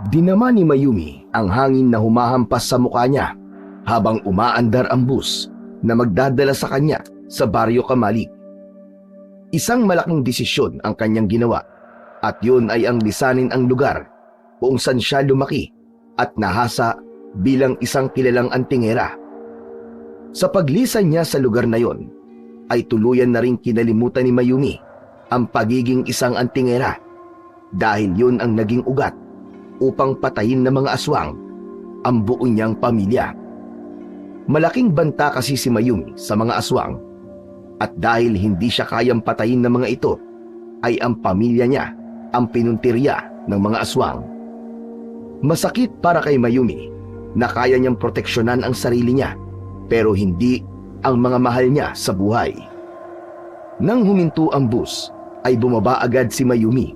Dinama ni Mayumi ang hangin na humahampas sa mukha niya habang umaandar ang bus na magdadala sa kanya sa Baryo Kamalig. Isang malaking desisyon ang kanyang ginawa at yun ay ang lisanin ang lugar kung saan siya lumaki at nahasa bilang isang kilalang antingera. Sa paglisan niya sa lugar na yon, ay tuluyan na rin kinalimutan ni Mayumi ang pagiging isang antingera dahil yun ang naging ugat upang patayin ng mga aswang ang buo niyang pamilya. Malaking banta kasi si Mayumi sa mga aswang at dahil hindi siya kayang patayin ng mga ito, ay ang pamilya niya ang pinuntirya ng mga aswang. Masakit para kay Mayumi na kaya niyang proteksyonan ang sarili niya pero hindi ang mga mahal niya sa buhay. Nang huminto ang bus, ay bumaba agad si Mayumi.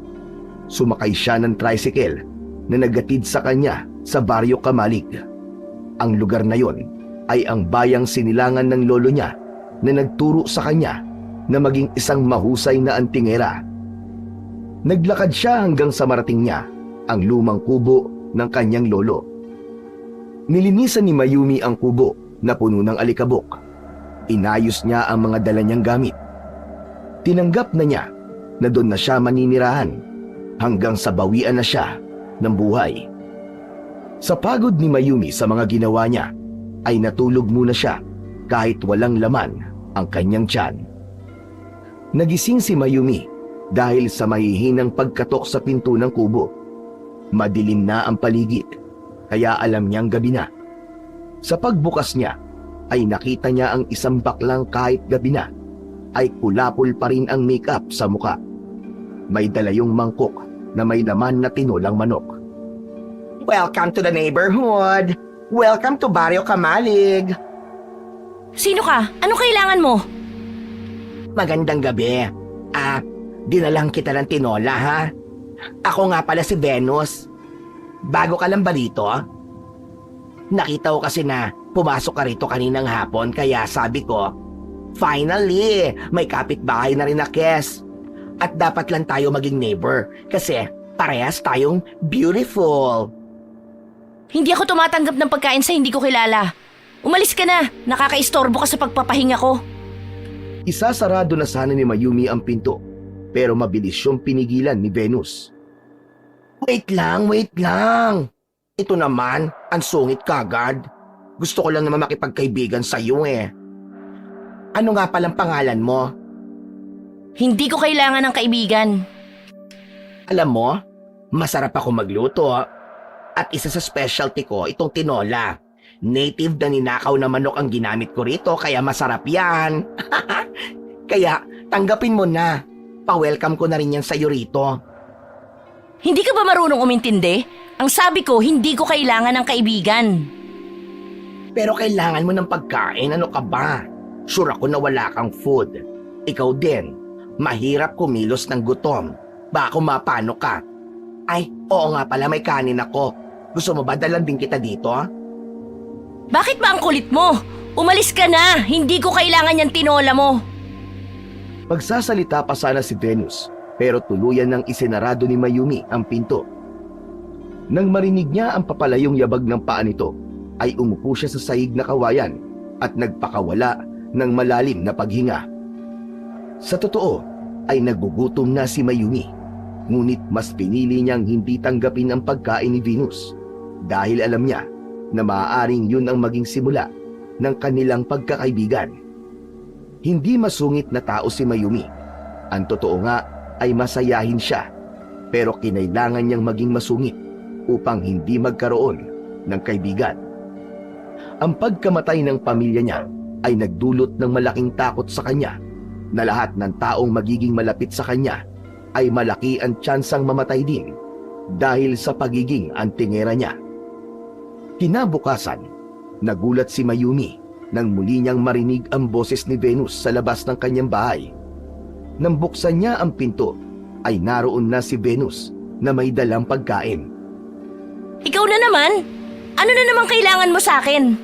Sumakay siya ng tricycle na naghatid sa kanya sa Baryo Kamalig. Ang lugar na yon ay ang bayang sinilangan ng lolo niya na nagturo sa kanya na maging isang mahusay na antingera. Naglakad siya hanggang sa marating niya ang lumang kubo ng kanyang lolo. Nilinisan ni Mayumi ang kubo na puno ng alikabok. Inayos niya ang mga dala niyang gamit. Tinanggap na niya na doon na siya maninirahan hanggang sa bawian na siya ng buhay. Sa pagod ni Mayumi sa mga ginawa niya, ay natulog muna siya kahit walang laman ang kanyang tiyan. Nagising si Mayumi dahil sa mahihinang pagkatok sa pinto ng kubo. Madilim na ang paligid, kaya alam niyang gabi na. Sa pagbukas niya, ay nakita niya ang isang baklang kahit gabi na, ay kulapol pa rin ang makeup sa muka. May dalayong mangkok na may laman na tinolang manok. Welcome to the neighborhood! Welcome to Baryo Kamalig! Sino ka? Ano kailangan mo? Magandang gabi. Dinalang kita ng tinola, ha? Ako nga pala si Venus. Bago ka lang ba dito? Nakita ko kasi na pumasok ka rito kaninang hapon, kaya sabi ko, finally, may kapitbahay na rin na Kes. At dapat lang tayo maging neighbor kasi parehas tayong beautiful. Hindi ako tumatanggap ng pagkain sa hindi ko kilala. Umalis ka na. Nakakaistorbo ka sa pagpapahinga ko. Isasarado na sana ni Mayumi ang pinto, pero mabilis siyang pinigilan ni Venus. Wait lang. Ito naman, ang sungit kagad. Gusto ko lang naman makipagkaibigan sa iyo eh. Ano nga palang pangalan mo? Hindi ko kailangan ng kaibigan. Alam mo, masarap ako magluto. At isa sa specialty ko, itong tinola. Native na ninakaw na manok ang ginamit ko rito, kaya masarap yan. Kaya tanggapin mo na. Pa-welcome ko na rin yan sa'yo rito. Hindi ka ba marunong umintindi? Ang sabi ko, hindi ko kailangan ng kaibigan. Pero kailangan mo ng pagkain, ano ka ba? Sure ako na wala kang food. Ikaw din, mahirap kumilos ng gutom. Baka mapano ka. Ay, oo nga pala, may kanin ako. Gusto mo ba dalan din kita dito? Bakit ba ang kulit mo? Umalis ka na! Hindi ko kailangan yung tinola mo. Magsasalita pa sana si Venus, pero tuluyan ng isinarado ni Mayumi ang pinto. Nang marinig niya ang papalayong yabag ng paa nito, ay umupo siya sa sahig na kawayan at nagpakawala ng malalim na paghinga. Sa totoo, ay nagugutom na si Mayumi, ngunit mas pinili niyang hindi tanggapin ang pagkain ni Venus dahil alam niya na maaaring yun ang maging simula ng kanilang pagkakaibigan. Hindi masungit na tao si Mayumi. Ang totoo nga ay masayahin siya, pero kinailangan niyang maging masungit upang hindi magkaroon ng kaibigan. Ang pagkamatay ng pamilya niya ay nagdulot ng malaking takot sa kanya na lahat ng taong magiging malapit sa kanya ay malaki ang tsansang mamatay din dahil sa pagiging antingera niya. Kinabukasan, nagulat si Mayumi nang muli niyang marinig ang boses ni Venus sa labas ng kanyang bahay. Nang buksan niya ang pinto, ay naroon na si Venus na may dalang pagkain. Ikaw na naman? Ano na naman kailangan mo sa akin?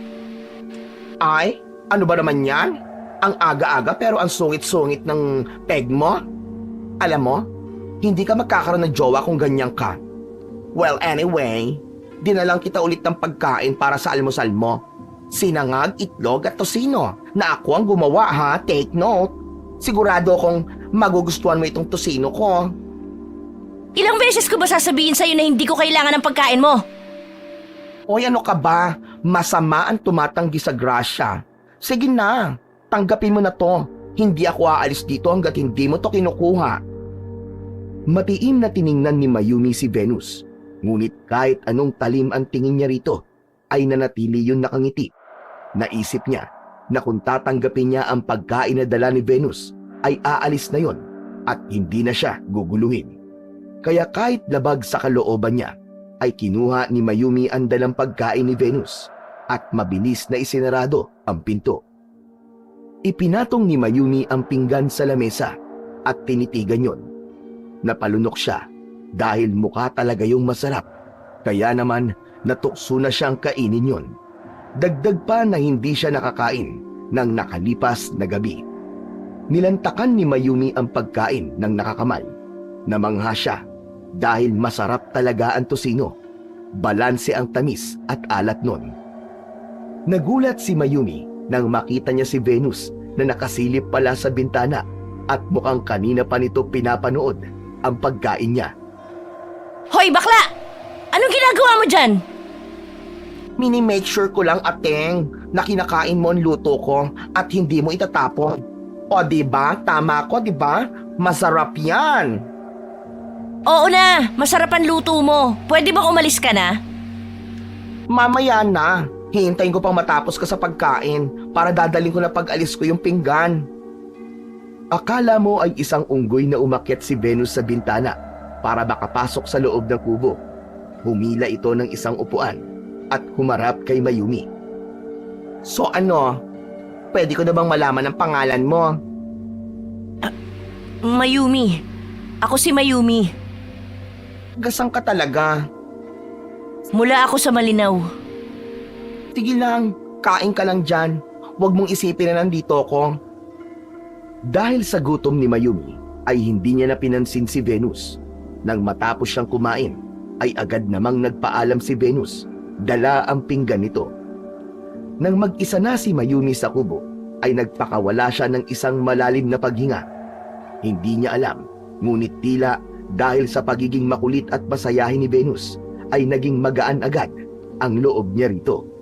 Ay, ano ba naman yan? Ang aga-aga pero ang sungit-sungit ng peg mo? Alam mo, hindi ka magkakaroon ng jowa kung ganyan ka. Well, anyway, dinalang kita ulit ng pagkain para sa almusal mo. Sinangag, itlog at tosino na ako ang gumawa ha, take note. Sigurado akong magugustuhan mo itong tosino ko. Ilang beses ko ba sasabihin sa'yo na hindi ko kailangan ng pagkain mo? Oy, ano ka ba? Masama ang tumatanggi sa grasya. Sige na, tanggapin mo na to. Hindi ako aalis dito hanggat hindi mo to kinukuha. Matiim na tiningnan ni Mayumi si Venus. Ngunit kahit anong talim ang tingin niya rito, ay nanatili yun nakangiti. Naisip niya na kung tatanggapin niya ang pagkain na dala ni Venus, ay aalis na yon at hindi na siya guguluhin. Kaya kahit labag sa kalooban niya, ay kinuha ni Mayumi ang dalang pagkain ni Venus at mabilis na isinarado ang pinto. Ipinatong ni Mayumi ang pinggan sa lamesa at tinitigan yon. Napalunok siya dahil mukha talaga yung masarap. Kaya naman natukso na siyang kainin yon. Dagdag pa na hindi siya nakakain ng nakalipas na gabi. Nilantakan ni Mayumi ang pagkain ng nakakamay. Namangha siya dahil masarap talaga ang tosino. Balanse ang tamis at alat nun. Nagulat si Mayumi nang makita niya si Venus na nakasilip pala sa bintana at mukhang kanina pa nito pinapanood ang pagkain niya. Hoy, bakla! Anong ginagawa mo dyan? Mini-make sure ko lang, ateng, na kinakain mo ang luto ko at hindi mo itatapon. O diba? Tama ko, diba? Masarap yan. Oo na, masarap ang luto mo. Pwede bang umalis ka na? Mamaya na. Hihintayin ko pang matapos ka sa pagkain para dadaling ko na pag-alis ko yung pinggan. Akala mo ay isang unggoy na umakyat si Venus sa bintana para makapasok sa loob ng kubo. Humila ito ng isang upuan at humarap kay Mayumi. So ano? Pwede ko na bang malaman ang pangalan mo? Mayumi. Ako si Mayumi. Gasang ka talaga. Mula ako sa Malinaw. Sige lang, kain ka lang dyan. Huwag mong isipin na nandito ako. Dahil sa gutom ni Mayumi, ay hindi niya na pinansin si Venus. Nang matapos siyang kumain, ay agad namang nagpaalam si Venus. Dala ang pinggan nito. Nang mag-isa na si Mayumi sa kubo, ay nagpakawala siya ng isang malalim na paghinga. Hindi niya alam, ngunit tila dahil sa pagiging makulit at masayahin ni Venus, ay naging magaan agad ang loob niya rito.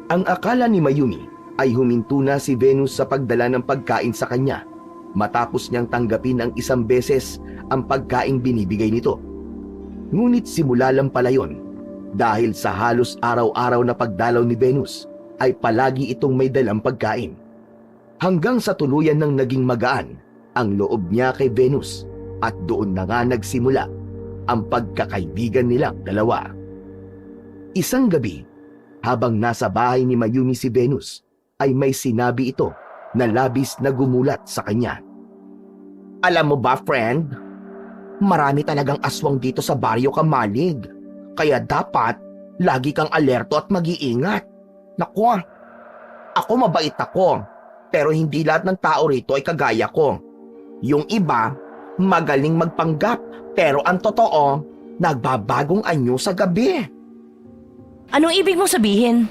Ang akala ni Mayumi ay huminto na si Venus sa pagdala ng pagkain sa kanya matapos niyang tanggapin ang isang beses ang pagkaing binibigay nito. Ngunit simula lang pala yun dahil sa halos araw-araw na pagdalaw ni Venus ay palagi itong may dalang pagkain. Hanggang sa tuluyan ng naging magaan ang loob niya kay Venus at doon na nga nagsimula ang pagkakaibigan nilang dalawa. Isang gabi, habang nasa bahay ni Mayumi si Venus, ay may sinabi ito na labis na gumulat sa kanya. Alam mo ba, friend? Marami talagang aswang dito sa Baryo Kamalig. Kaya dapat lagi kang alerto at mag-iingat. Naku, ako mabait ako. Pero hindi lahat ng tao rito ay kagaya ko. Yung iba, magaling magpanggap. Pero ang totoo, nagbabagong anyo sa gabi. Anong ibig mong sabihin?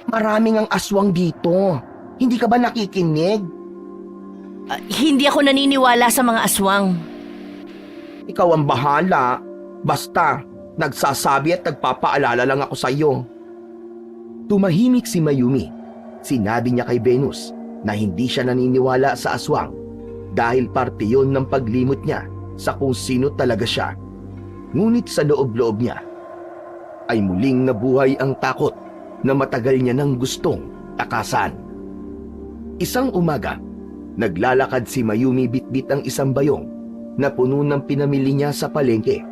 Maraming ang aswang dito. Hindi ka ba nakikinig? Hindi ako naniniwala sa mga aswang. Ikaw ang bahala. Basta, nagsasabi at nagpapaalala lang ako sa iyo. Tumahimik si Mayumi. Sinabi niya kay Venus na hindi siya naniniwala sa aswang dahil parte yon ng paglimot niya sa kung sino talaga siya. Ngunit sa loob-loob niya ay muling nabuhay ang takot na matagal niya nang gustong takasan. Isang umaga, naglalakad si Mayumi bitbit ang isang bayong na puno ng pinamili niya sa palengke.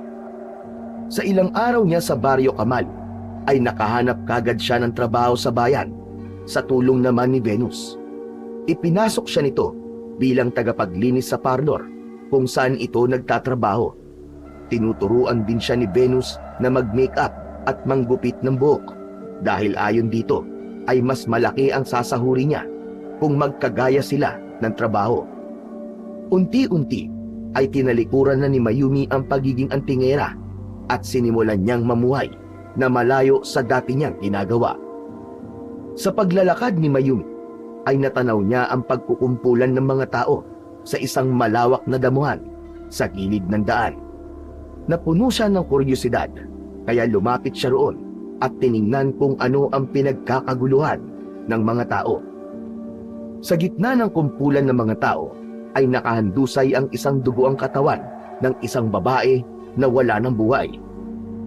Sa ilang araw niya sa Baryo Kamal, ay nakahanap kagad siya ng trabaho sa bayan, sa tulong naman ni Venus. Ipinasok siya nito bilang tagapaglinis sa parlor kung saan ito nagtatrabaho. Tinuturuan din siya ni Venus na mag-makeup at manggupit ng buhok dahil ayon dito ay mas malaki ang sasahuri niya kung magkagaya sila ng trabaho. Unti-unti ay tinalikuran na ni Mayumi ang pagiging antingera at sinimulan niyang mamuhay na malayo sa dati niyang ginagawa. Sa paglalakad ni Mayumi ay natanaw niya ang pagkukumpulan ng mga tao sa isang malawak na damuhan sa gilid ng daan. Napuno siya ng kuryosidad kaya lumapit siya roon at tiningnan kung ano ang pinagkakaguluhan ng mga tao. Sa gitna ng kumpulan ng mga tao ay nakahandusay ang isang duguang katawan ng isang babae na wala ng buhay.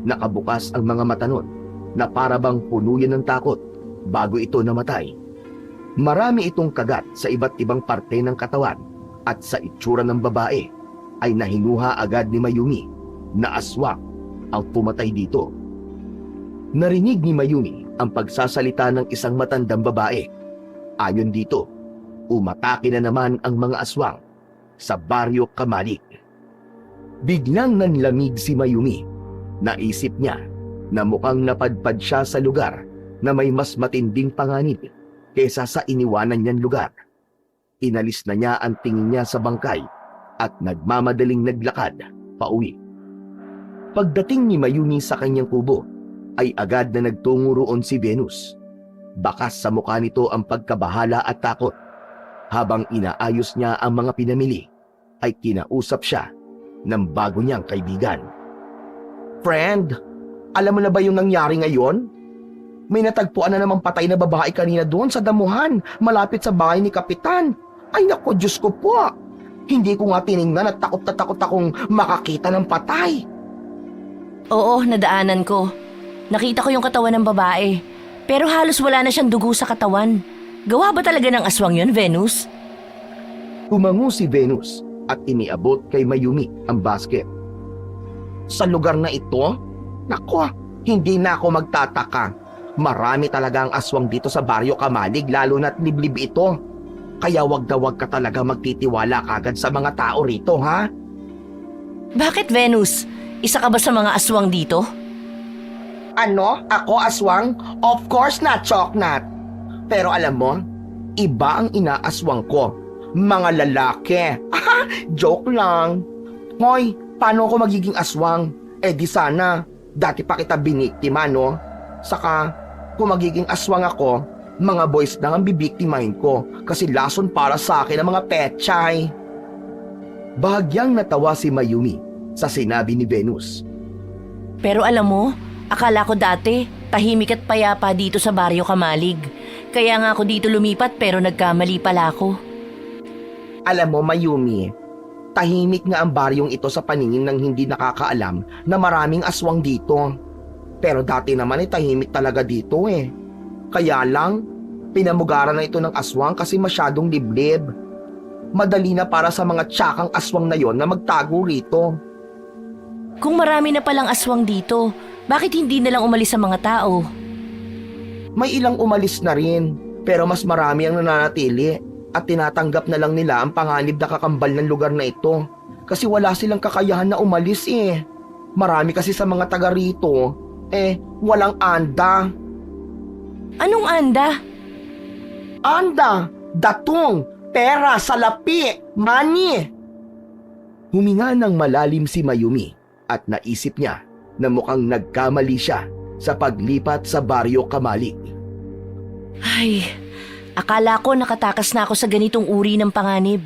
Nakabukas ang mga mata nun na parabang puno yan ng takot bago ito namatay. Marami itong kagat sa iba't ibang parte ng katawan at sa itsura ng babae ay nahinuha agad ni Mayumi na aswang ang pumatay dito. Narinig ni Mayumi ang pagsasalita ng isang matandang babae. Ayon dito, umatake na naman ang mga aswang sa Baryo Kamalik. Biglang nanlamig si Mayumi. Naisip niya na mukhang napadpad siya sa lugar na may mas matinding panganib kesa sa iniwanan niyang lugar. Inalis na niya ang tingin niya sa bangkay at nagmamadaling naglakad pauwi. Pagdating ni Mayumi sa kanyang kubo, ay agad na nagtungo roon si Venus. Bakas sa mukha nito ang pagkabahala at takot. Habang inaayos niya ang mga pinamili, ay kinausap siya ng bago niyang kaibigan. Friend, alam mo na ba yung nangyari ngayon? May natagpuan na namang patay na babae kanina doon sa damuhan, malapit sa bahay ni Kapitan. Ay naku, Diyos ko po. Hindi ko nga tiningnan at takot na takot akong makakita ng patay. Oo, nadaanan ko. Nakita ko yung katawan ng babae. Pero halos wala na siyang dugo sa katawan. Gawa ba talaga ng aswang yun, Venus? Tumango si Venus at iniabot kay Mayumi ang basket. Sa lugar na ito? Naku, hindi na ako magtataka. Marami talaga ang aswang dito sa Baryo Kamalig, lalo na't liblib ito. Kaya wag na wag ka talaga magtitiwala kagad sa mga tao rito, ha? Bakit, Venus? Isa ka ba sa mga aswang dito? Ano? Ako aswang? Of course not, Choknat. Pero alam mo, iba ang inaaswang ko. Mga lalaki. Joke lang. Hoy, paano ako magiging aswang? Eh di sana, dati pa kita biniktima, no? Saka, kung magiging aswang ako, mga boys na ang bibiktimahin ko kasi lason para sa akin ang mga petchay. Bahagyang natawa si Mayumi sa sinabi ni Venus. Pero alam mo, akala ko dati, tahimik at payapa dito sa Baryo Kamalig. Kaya nga ako dito lumipat pero nagkamali pala ako. Alam mo, Mayumi, tahimik nga ang baryong ito sa paningin ng hindi nakakaalam na maraming aswang dito. Pero dati naman ay tahimik talaga dito eh. Kaya lang, pinamugaran na ito ng aswang kasi masyadong liblib. Madali na para sa mga tsakang aswang na yon na magtago rito. Kung marami na palang aswang dito, bakit hindi na lang umalis ang mga tao? May ilang umalis na rin, pero mas marami ang nananatili at tinatanggap na lang nila ang panganib na kakambal ng lugar na ito kasi wala silang kakayahan na umalis eh. Marami kasi sa mga taga rito, walang anda. Anong anda? Anda, datong, pera, salapi, money. Huminga ng malalim si Mayumi at naisip niya na mukhang nagkamali siya sa paglipat sa Baryo Kamalig. Ay, akala ko nakatakas na ako sa ganitong uri ng panganib.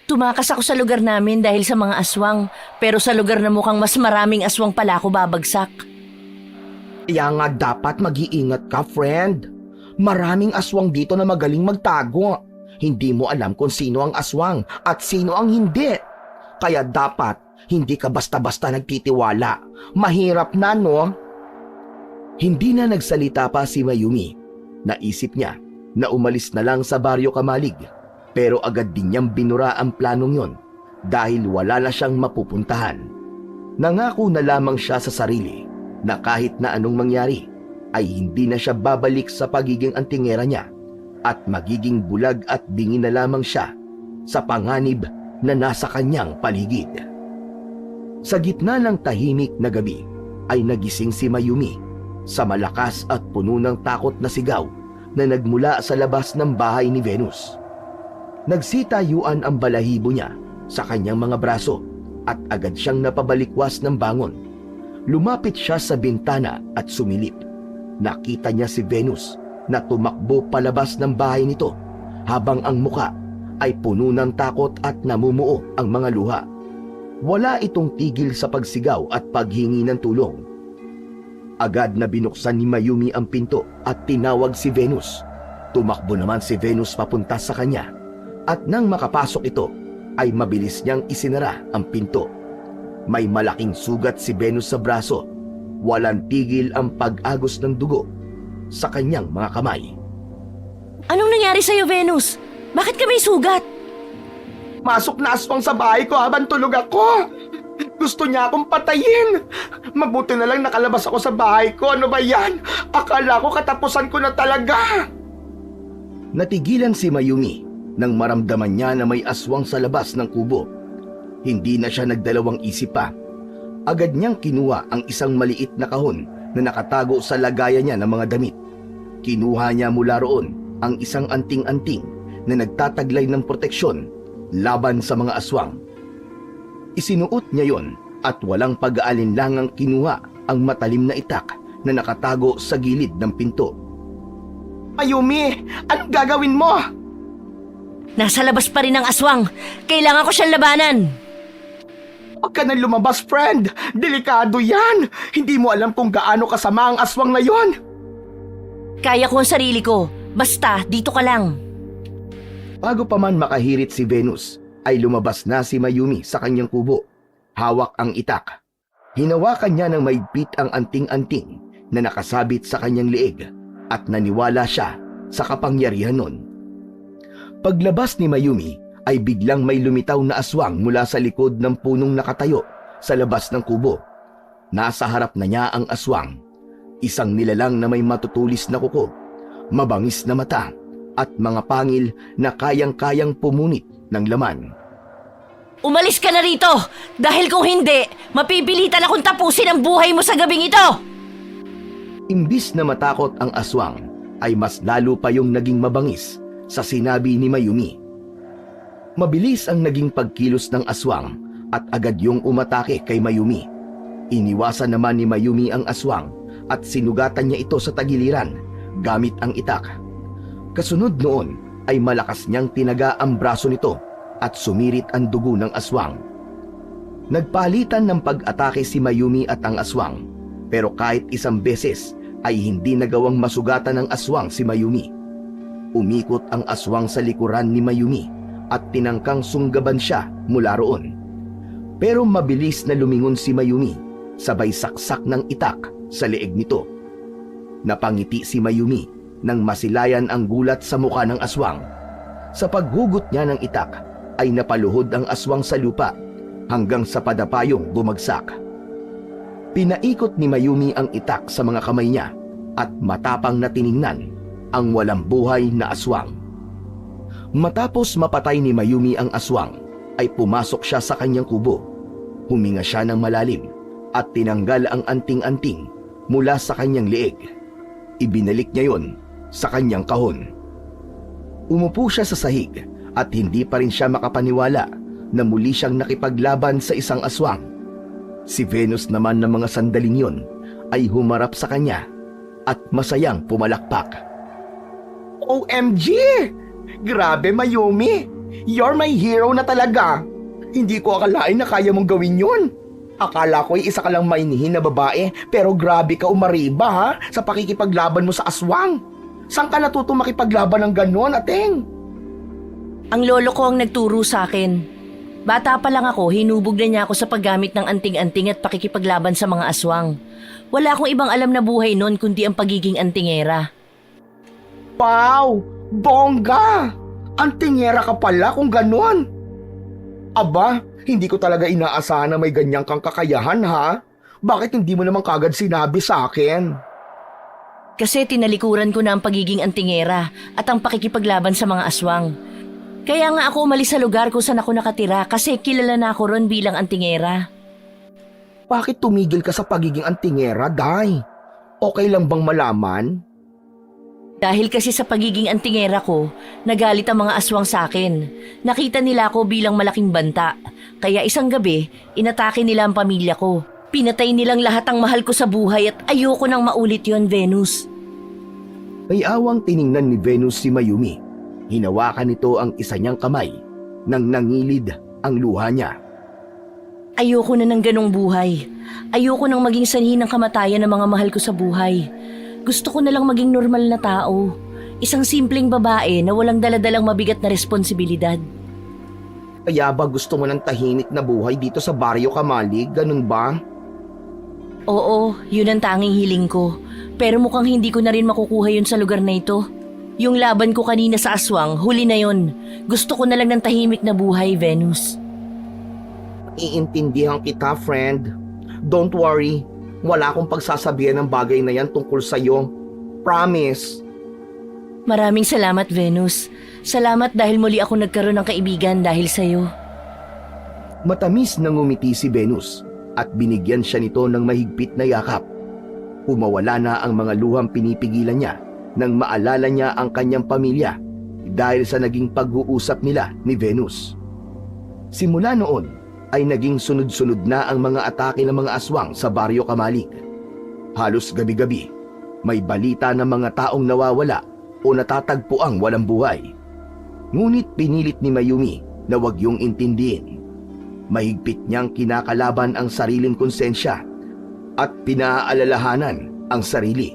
Tumakas ako sa lugar namin dahil sa mga aswang, pero sa lugar na mukhang mas maraming aswang pala ako babagsak. Kaya nga dapat mag-iingat ka, friend. Maraming aswang dito na magaling magtago. Hindi mo alam kung sino ang aswang at sino ang hindi. Kaya dapat hindi ka basta-basta nagtitiwala. Mahirap na, no? Hindi na nagsalita pa si Mayumi. Naisip niya na umalis na lang sa Baryo Kamalig, pero agad din niyang binura ang planong yon dahil wala na siyang mapupuntahan. Nangako na lamang siya sa sarili na kahit na anong mangyari ay hindi na siya babalik sa pagiging antingera niya at magiging bulag at bingi na lamang siya sa panganib na nasa kanyang paligid. Sa gitna ng tahimik na gabi ay nagising si Mayumi sa malakas at puno ng takot na sigaw na nagmula sa labas ng bahay ni Venus. Nagsitayuan ang balahibo niya sa kanyang mga braso at agad siyang napabalikwas ng bangon. Lumapit siya sa bintana at sumilip. Nakita niya si Venus na tumakbo palabas ng bahay nito habang ang muka ay puno ng takot at namumuo ang mga luha. Wala itong tigil sa pagsigaw at paghingi ng tulong. Agad na binuksan ni Mayumi ang pinto at tinawag si Venus. Tumakbo naman si Venus papunta sa kanya at nang makapasok ito ay mabilis niyang isinara ang pinto. May malaking sugat si Venus sa braso. Walang tigil ang pag-agos ng dugo sa kanyang mga kamay. Anong nangyari sa'yo, Venus? Bakit ka may sugat? Masok na aswang sa bahay ko habang tulog ako. Gusto niya akong patayin. Mabuti na lang nakalabas ako sa bahay ko. Ano ba yan? Akala ko katapusan ko na talaga. Natigilan si Mayumi nang maramdaman niya na may aswang sa labas ng kubo. Hindi na siya nagdalawang isip pa. Agad niyang kinuha ang isang maliit na kahon na nakatago sa lagayan niya ng mga damit. Kinuha niya mula roon ang isang anting-anting na nagtataglay ng proteksyon laban sa mga aswang. Isinuot niya yon at walang pag-aalinlangang kinuha ang matalim na itak na nakatago sa gilid ng pinto. Mayumi, anong gagawin mo? Nasa labas pa rin ang aswang. Kailangan ko siyang labanan. Huwag ka nang lumabas, friend. Delikado yan. Hindi mo alam kung gaano kasama ang aswang na yon. Kaya ko ang sarili ko. Basta, dito ka lang. Bago pa man makahirit si Venus, ay lumabas na si Mayumi sa kanyang kubo. Hawak ang itak. Hinawakan niya ng maigpit ang anting-anting na nakasabit sa kanyang leeg at naniwala siya sa kapangyarihan nun. Paglabas ni Mayumi ay biglang may lumitaw na aswang mula sa likod ng punong nakatayo sa labas ng kubo. Nasa harap na niya ang aswang. Isang nilalang na may matutulis na kuko, mabangis na mata at mga pangil na kayang-kayang pumunit ng laman. Umalis ka na rito! Dahil kung hindi, mapipilitan akong tapusin ang buhay mo sa gabing ito! Imbis na matakot ang aswang, ay mas lalo pa yung naging mabangis sa sinabi ni Mayumi. Mabilis ang naging pagkilos ng aswang at agad yung umatake kay Mayumi. Iniwasan naman ni Mayumi ang aswang at sinugatan niya ito sa tagiliran gamit ang itak. Kasunod noon ay malakas niyang tinaga ang braso nito at sumirit ang dugo ng aswang. Nagpalitan ng pag-atake si Mayumi at ang aswang, pero kahit isang beses ay hindi nagawang masugatan ng aswang si Mayumi. Umikot ang aswang sa likuran ni Mayumi at tinangkang sunggaban siya mula roon. Pero mabilis na lumingon si Mayumi, sabay saksak ng itak sa leeg nito. Napangiti si Mayumi nang masilayan ang gulat sa mukha ng aswang. Sa paghugot niya ng itak ay napaluhod ang aswang sa lupa hanggang sa padapayong bumagsak. Pinaikot ni Mayumi ang itak sa mga kamay niya at matapang na tiningnan ang walang buhay na aswang. Matapos mapatay ni Mayumi ang aswang, ay pumasok siya sa kanyang kubo. Huminga siya ng malalim at tinanggal ang anting-anting mula sa kanyang leeg. Ibinalik niya yon sa kanyang kahon. Umupo siya sa sahig at hindi pa rin siya makapaniwala na muli siyang nakipaglaban sa isang aswang. Si Venus naman ng mga sandaling yon ay humarap sa kanya at masayang pumalakpak. OMG! Grabe, Mayumi! You're my hero na talaga! Hindi ko akalain na kaya mong gawin yun. Akala ko'y isa ka lang mainihin na babae, pero grabe ka umariba ha, sa pakikipaglaban mo sa aswang. Saan ka natutong makipaglaban ng ganon, ateng? Ang lolo ko ang nagturo sa akin. Bata pa lang ako, hinubog na niya ako sa paggamit ng anting-anting at pakikipaglaban sa mga aswang. Wala akong ibang alam na buhay noon kundi ang pagiging antingera. Wow! Bongga! Antingera ka pala kung ganon. Aba, hindi ko talaga inaasahan na may ganyang kang kakayahan ha. Bakit hindi mo naman kagad sinabi sa akin? Kasi tinalikuran ko na ang pagiging antingera at ang pakikipaglaban sa mga aswang. Kaya nga ako umalis sa lugar kung saan ako nakatira kasi kilala na ako ron bilang antingera. Bakit tumigil ka sa pagiging antingera, Day? Okay lang bang malaman? Dahil kasi sa pagiging antingera ko, nagalit ang mga aswang sa akin. Nakita nila ako bilang malaking banta. Kaya isang gabi, inatake nila ang pamilya ko. Pinatay nilang lahat ang mahal ko sa buhay at ayoko nang maulit yon, Venus. May awang tiningnan ni Venus si Mayumi. Hinawakan nito ang isa niyang kamay nang nangilid ang luha niya. Ayoko na ng ganong buhay. Ayoko nang maging sanhi ng kamatayan ng mga mahal ko sa buhay. Gusto ko na lang maging normal na tao. Isang simpleng babae na walang daladalang mabigat na responsibilidad. Kaya ba gusto mo ng tahimik na buhay dito sa Baryo Kamalig? Ganun ba? Oo, yun ang tanging hiling ko. Pero mukhang hindi ko na rin makukuha yun sa lugar na ito. Yung laban ko kanina sa aswang, huli na yun. Gusto ko na lang ng tahimik na buhay, Venus. Iintindihan kita, friend. Don't worry. Wala akong pagsasabihan ng bagay na yan tungkol sa'yo. Promise. Maraming salamat, Venus. Salamat dahil muli ako nagkaroon ng kaibigan dahil sa'yo. Matamis na ngumiti si Venus at binigyan siya nito ng mahigpit na yakap. Umawala na ang mga luhang pinipigilan niya nang maalala niya ang kanyang pamilya dahil sa naging pag-uusap nila ni Venus. Simula noon ay naging sunod-sunod na ang mga atake ng mga aswang sa Baryo Kamalig. Halos gabi-gabi, may balita ng mga taong nawawala o natatagpuang walang buhay. Ngunit pinilit ni Mayumi na wag yung intindihin. Mahigpit niyang kinakalaban ang sariling konsensya at pinaalalahanan ang sarili.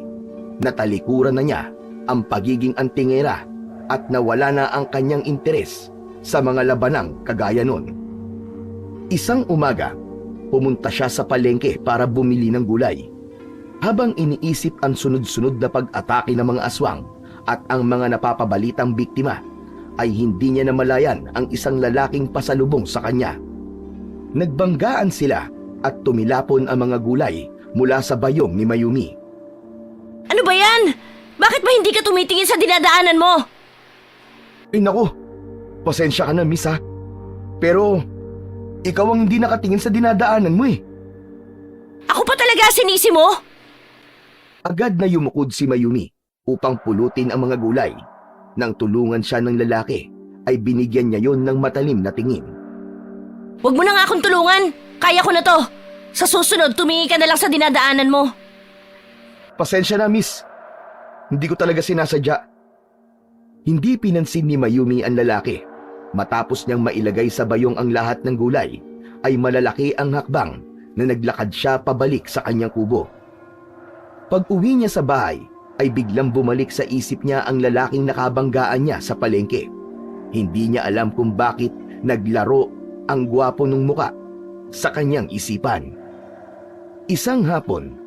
Natalikuran na niya ang pagiging antingera at nawala na ang kanyang interes sa mga labanang kagaya nun. Isang umaga, pumunta siya sa palengke para bumili ng gulay. Habang iniisip ang sunod-sunod na pag-atake ng mga aswang at ang mga napapabalitang biktima, ay hindi niya namalayan ang isang lalaking pasalubong sa kanya. Nagbanggaan sila at tumilapon ang mga gulay mula sa bayong ni Mayumi. Ano ba yan? Bakit ba hindi ka tumitingin sa dinadaanan mo? Ay naku, pasensya ka na miss ha. Pero ikaw ang hindi nakatingin sa dinadaanan mo eh. Ako pa talaga sinisi mo? Agad na yumukod si Mayumi upang pulutin ang mga gulay. Nang tulungan siya ng lalaki, ay binigyan niya yon ng matalim na tingin. Huwag mo na nga akong tulungan. Kaya ko na to. Sa susunod, tumingin ka na lang sa dinadaanan mo. Pasensya na miss. Hindi ko talaga sinasadya. Hindi pinansin ni Mayumi ang lalaki. Matapos niyang mailagay sa bayong ang lahat ng gulay, ay malalaki ang hakbang na naglakad siya pabalik sa kanyang kubo. Pag-uwi niya sa bahay, ay biglang bumalik sa isip niya ang lalaking nakabanggaan niya sa palengke. Hindi niya alam kung bakit naglaro ang gwapo ng muka sa kanyang isipan. Isang hapon,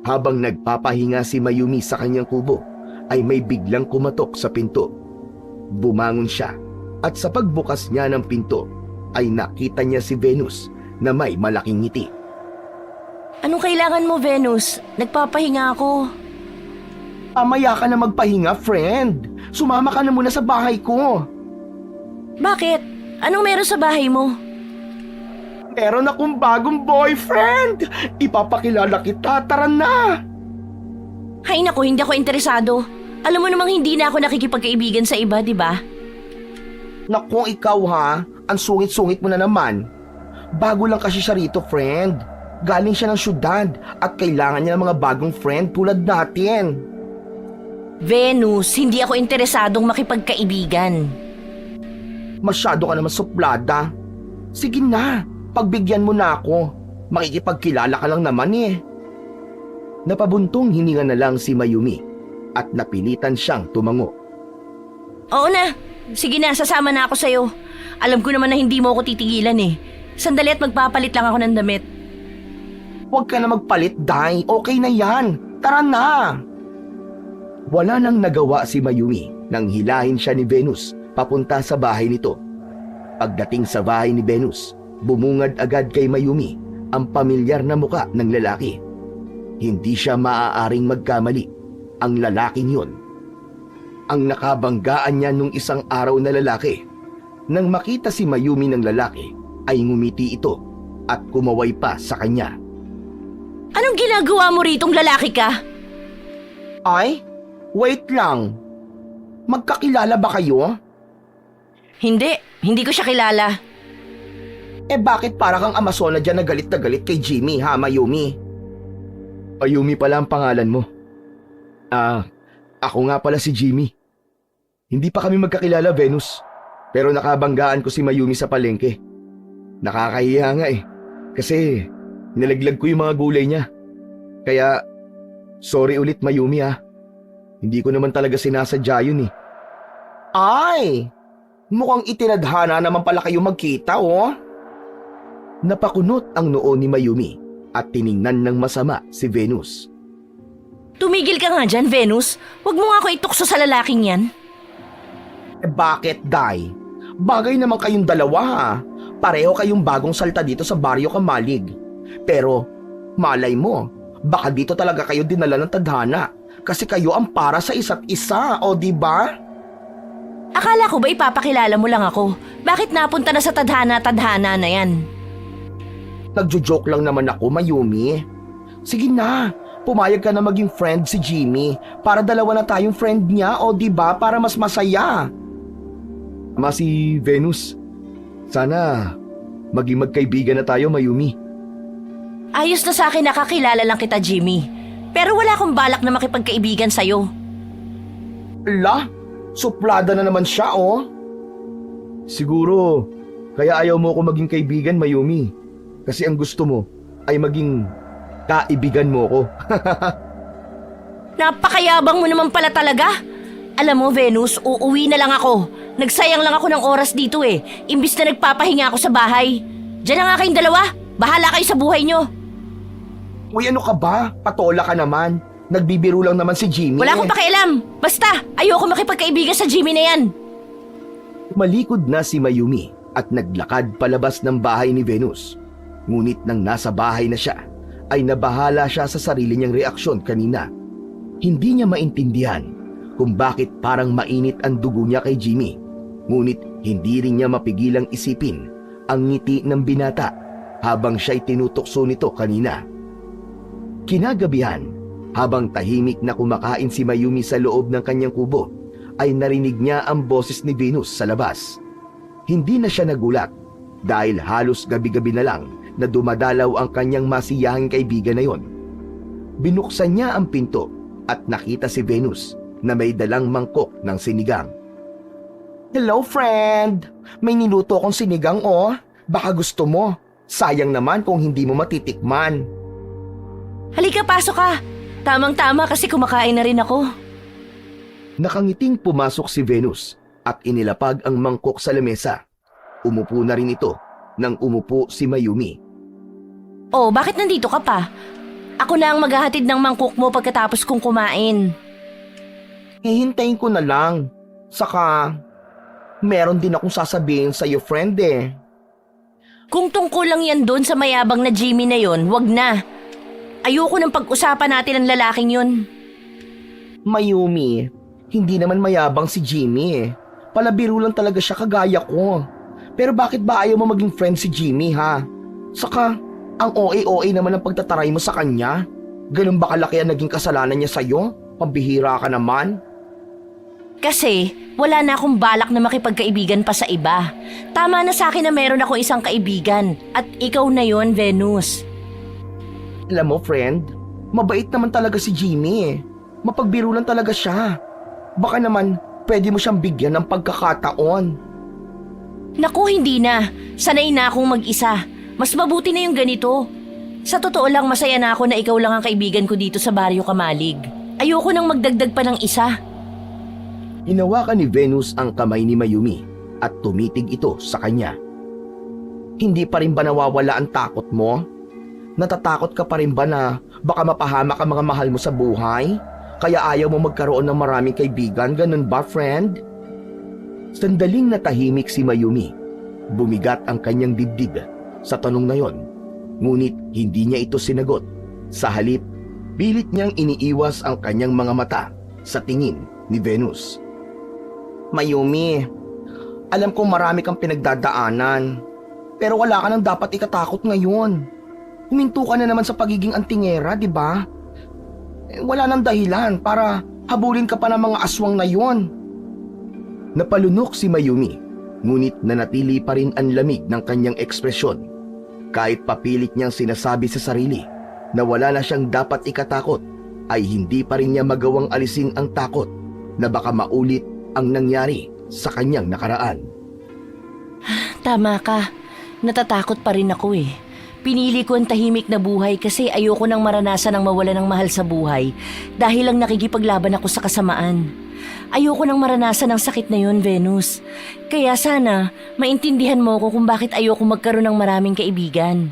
habang nagpapahinga si Mayumi sa kanyang kubo, ay may biglang kumatok sa pinto. Bumangon siya at sa pagbukas niya ng pinto, ay nakita niya si Venus na may malaking ngiti. Anong kailangan mo, Venus? Nagpapahinga ako. Amaya ka na magpahinga, friend. Sumama ka na muna sa bahay ko. Bakit? Anong meron sa bahay mo? Meron akong bagong boyfriend. Ipapakilala kita, tara na. Hay naku, hindi ako interesado. Alam mo namang hindi na ako nakikipagkaibigan sa iba, di ba? Naku, ikaw ha. Ang sungit-sungit mo na naman. Bago lang kasi siya rito, friend. Galing siya ng syudad at kailangan niya ng mga bagong friend tulad natin. Venus, hindi ako interesadong makipagkaibigan. Masyado ka naman suplada. Sige na, pagbigyan mo na ako. Makikipagkilala ka lang naman eh. Napabuntong hininga na lang si Mayumi at napilitan siyang tumango. Oo na, sige na, sasama na ako sa'yo. Alam ko naman na hindi mo ako titigilan eh. Sandali at magpapalit lang ako ng damit. Huwag ka na magpalit, Day. Okay na yan. Tara na. Wala nang nagawa si Mayumi nang hilahin siya ni Venus papunta sa bahay nito. Pagdating sa bahay ni Venus, bumungad agad kay Mayumi ang pamilyar na muka ng lalaki. Hindi siya maaaring magkamali. Ang lalaking yun. Ang nakabanggaan niya nung isang araw na lalaki. Nang makita si Mayumi ng lalaki, ay ngumiti ito at kumaway pa sa kanya. Anong ginagawa mo ritong lalaki ka? Ay, wait lang. Magkakilala ba kayo? Hindi ko siya kilala. Bakit para kang Amazona dyan na galit kay Jimmy ha, Mayumi? Mayumi pala ang pangalan mo. Ako nga pala si Jimmy. Hindi pa kami magkakilala, Venus. Pero nakabanggaan ko si Mayumi sa palengke. Nakakahiya nga eh. Kasi nilaglag ko yung mga gulay niya. Kaya, sorry ulit Mayumi ha. Hindi ko naman talaga sinasadya yun eh. Ay, mukhang itinadhana naman pala kayo magkita oh. Napakunot ang noo ni Mayumi at tiningnan ng masama si Venus. Tumigil ka nga dyan, Venus. Huwag mo nga ako itukso sa lalaking yan. Bakit, Day? Bagay naman kayong dalawa ha. Pareho kayong bagong salta dito sa Baryo Kamalig. Pero, malay mo, baka dito talaga kayo dinala ng tadhana. Kasi kayo ang para sa isa't isa, o diba? Akala ko ba ipapakilala mo lang ako? Bakit napunta na sa tadhana na yan? Nagjo-joke lang naman ako, Mayumi. Sige na, pumayag ka na maging friend si Jimmy para dalawa na tayong friend niya, o diba? Para mas masaya. Ama si Venus, sana maging magkaibigan na tayo, Mayumi. Ayos na sa akin nakakilala lang kita, Jimmy. Pero wala akong balak na makipagkaibigan sa'yo. La, suplada na naman siya, oh. Siguro, kaya ayaw mo ako maging kaibigan, Mayumi. Kasi ang gusto mo ay maging kaibigan mo ko. Napakayabang mo naman pala talaga. Alam mo, Venus, uuwi na lang ako. Nagsayang lang ako ng oras dito eh. Imbis na nagpapahinga ako sa bahay. Diyan na nga kayong dalawa. Bahala kayo sa buhay nyo. Uy, ano ka ba? Patola ka naman. Nagbibiro lang naman si Jimmy. Wala akong pakialam. Basta, ayoko makipagkaibigan sa Jimmy na yan. Malikod na si Mayumi at naglakad palabas ng bahay ni Venus. Ngunit nang nasa bahay na siya, ay nabahala siya sa sarili niyang reaksyon kanina. Hindi niya maintindihan kung bakit parang mainit ang dugo niya kay Jimmy. Ngunit hindi rin niya mapigilang isipin ang ngiti ng binata habang siya'y tinutokso nito kanina. Kinagabihan, habang tahimik na kumakain si Mayumi sa loob ng kanyang kubo, ay narinig niya ang boses ni Venus sa labas. Hindi na siya nagulat dahil halos gabi-gabi na lang na dumadalaw ang kanyang masiyahing kaibigan na yon. Binuksan niya ang pinto at nakita si Venus na may dalang mangkok ng sinigang. Hello, friend. May niluto akong sinigang, oh. Baka gusto mo. Sayang naman kung hindi mo matitikman. Halika, pasok ka. Tamang-tama kasi kumakain na rin ako. Nakangiting pumasok si Venus at inilapag ang mangkok sa lamesa. Umupo na rin ito nang umupo si Mayumi. Oh, bakit nandito ka pa? Ako na ang maghahatid ng mangkok mo pagkatapos kong kumain. Hihintayin ko na lang. Saka, meron din akong sasabihin sa iyo, friend eh. Kung tungkol lang yan doon sa mayabang na Jimmy na yon, wag na. Ayoko nang pag-usapan natin ang lalaking yun. Mayumi, hindi naman mayabang si Jimmy eh. Palabiro lang talaga siya kagaya ko. Pero bakit ba ayaw mo maging friend si Jimmy ha? Saka, ang OA-OA naman ang pagtataray mo sa kanya. Ganun ba kalaki ang naging kasalanan niya sa'yo? Pambihira ka naman. Kasi wala na akong balak na makipagkaibigan pa sa iba. Tama na sa akin na meron ako isang kaibigan. At ikaw na yon, Venus. Alam mo, friend, mabait naman talaga si Jimmy eh. Mapagbiro lang talaga siya. Baka naman, pwede mo siyang bigyan ng pagkakataon. Naku, hindi na. Sanay na akong mag-isa. Mas mabuti na yung ganito. Sa totoo lang, masaya na ako na ikaw lang ang kaibigan ko dito sa Baryo Kamalig. Ayoko nang magdagdag pa ng isa. Hinawakan ni Venus ang kamay ni Mayumi at tumitig ito sa kanya. Hindi pa rin ba nawawala ang takot mo? Natatakot ka pa rin ba na baka mapahamak ang mga mahal mo sa buhay? Kaya ayaw mo magkaroon ng maraming kaibigan, ganun ba, friend? Sandaling natahimik si Mayumi. Bumigat ang kanyang dibdib sa tanong na yon. Ngunit hindi niya ito sinagot. Sa halip, pilit niyang iniiwas ang kanyang mga mata sa tingin ni Venus. Mayumi, alam kong marami kang pinagdadaanan. Pero wala ka nang dapat ikatakot ngayon. Huminto ka na naman sa pagiging antingera, di ba? Wala nang dahilan para habulin ka pa ng mga aswang na yon. Napalunok si Mayumi Ngunit nanatili pa rin ang lamig ng kanyang ekspresyon. Kahit papilit niyang sinasabi sa sarili na wala na siyang dapat ikatakot, ay hindi pa rin niya magawang alisin ang takot na baka maulit ang nangyari sa kanyang nakaraan. Tama ka. Natatakot pa rin ako eh. Pinili ko ang tahimik na buhay kasi ayoko nang maranasan ang mawala ng mahal sa buhay dahil lang nakikipaglaban ako sa kasamaan. Ayoko nang maranasan ang sakit na yun, Venus. Kaya sana, maintindihan mo ko kung bakit ayoko magkaroon ng maraming kaibigan.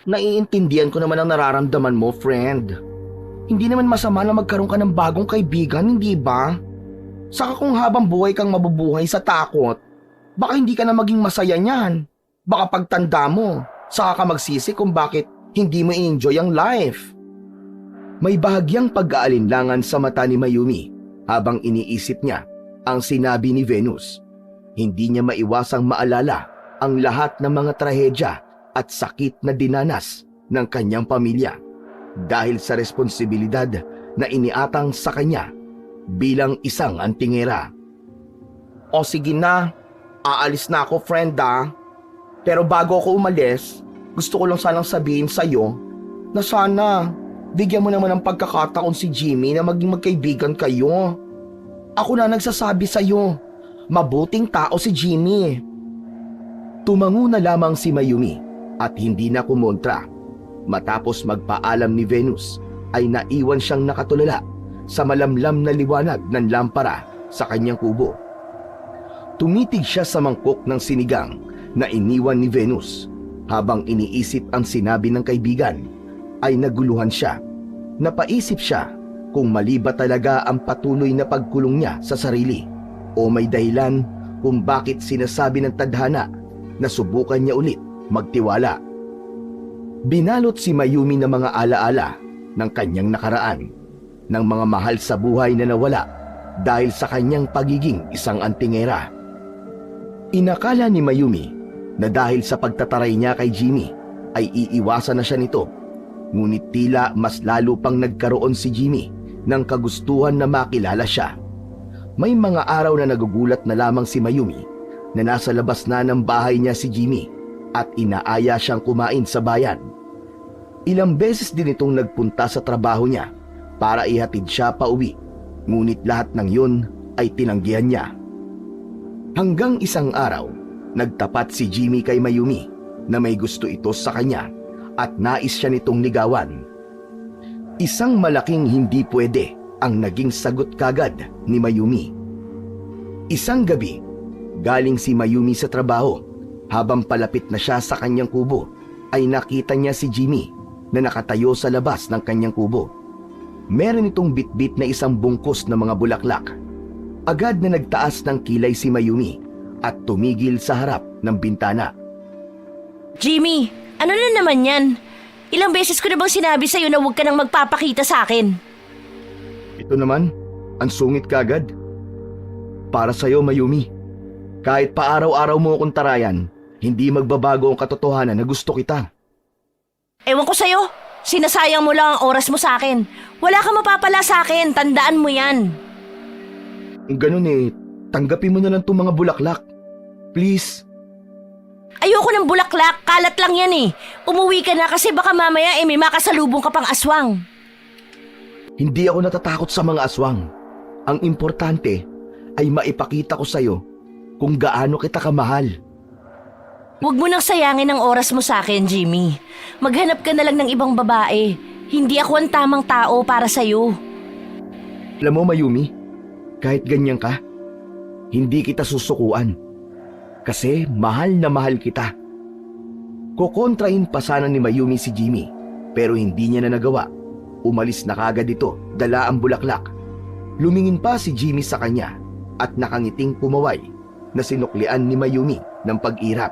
Naiintindihan ko naman ang nararamdaman mo, friend. Hindi naman masama na magkaroon ka ng bagong kaibigan, hindi ba? Saka kung habang buhay kang mabubuhay sa takot, baka hindi ka na maging masaya niyan. Baka pagtanda mo, saka ka magsisi kung bakit hindi mo i-enjoy ang life. May bahagyang pag-aalinlangan sa mata ni Mayumi habang iniisip niya ang sinabi ni Venus. Hindi niya maiwasang maalala ang lahat ng mga trahedya at sakit na dinanas ng kanyang pamilya dahil sa responsibilidad na iniatang sa kanya bilang isang antingera. O sige na, aalis na ako, friend ah. Pero bago ako umalis, gusto ko lang sanang sabihin sa'yo na sana bigyan mo naman ng pagkakataon si Jimmy na maging magkaibigan kayo. Ako na nagsasabi sa'yo, mabuting tao si Jimmy. Tumango na lamang si Mayumi at hindi na kumontra. Matapos magpaalam ni Venus, ay naiwan siyang nakatulala sa malamlam na liwanag ng lampara sa kanyang kubo. Tumitig siya sa mangkok ng sinigang na iniwan ni Venus. Habang iniisip ang sinabi ng kaibigan, ay naguluhan siya. Napaisip siya kung mali ba talaga ang patuloy na pagkulong niya sa sarili o may dahilan kung bakit sinasabi ng tadhana na subukan niya ulit magtiwala. Binalot si Mayumi ng mga alaala ng kanyang nakaraan, ng mga mahal sa buhay na nawala dahil sa kanyang pagiging isang antingera. Inakala ni Mayumi na dahil sa pagtataray niya kay Jimmy ay iiwasan na siya nito. Ngunit tila mas lalo pang nagkaroon si Jimmy ng kagustuhan na makilala siya. May mga araw na nagugulat na lamang si Mayumi na nasa labas na ng bahay niya si Jimmy at inaaya siyang kumain sa bayan. Ilang beses din itong nagpunta sa trabaho niya para ihatid siya pauwi, ngunit lahat ng yun ay tinanggihan niya. Hanggang isang araw, nagtapat si Jimmy kay Mayumi na may gusto ito sa kanya at nais siya nitong ligawan. Isang malaking hindi pwede ang naging sagot kagad ni Mayumi. Isang gabi, galing si Mayumi sa trabaho. Habang palapit na siya sa kanyang kubo, ay nakita niya si Jimmy na nakatayo sa labas ng kanyang kubo. Meron itong bitbit na isang bungkus na mga bulaklak. Agad na nagtaas ng kilay si Mayumi at tumigil sa harap ng bintana. Jimmy, ano na naman yan? Ilang beses ko na bang sinabi sa'yo na huwag ka nang magpapakita sa akin? Ito naman, ang sungit kagad. Para sa'yo, Mayumi. Kahit pa araw-araw mo akong tarayan, hindi magbabago ang katotohanan na gusto kita. Ewan ko sa'yo. Sinasayang mo lang ang oras mo sa akin. Wala kang mapapala sa akin. Tandaan mo yan. Ganun eh, tanggapin mo na lang itong mga bulaklak. Please. Ayoko ng bulaklak. Kalat lang yan eh. Umuwi ka na kasi baka mamaya may makasalubong ka pang aswang. Hindi ako natatakot sa mga aswang. Ang importante ay maipakita ko sa'yo kung gaano kita kamahal. Huwag mo nang sayangin ang oras mo sa akin, Jimmy. Maghanap ka na lang ng ibang babae. Hindi ako ang tamang tao para sa'yo. Alam mo, Mayumi, kahit ganyan ka, hindi kita susukuan. Kasi mahal na mahal kita. Kukontrahin pa sana ni Mayumi si Jimmy, pero hindi niya na nagawa. Umalis na kagad ito, dala ang bulaklak. Lumingin pa si Jimmy sa kanya at nakangiting pumaway na sinuklian ni Mayumi ng pag-irap.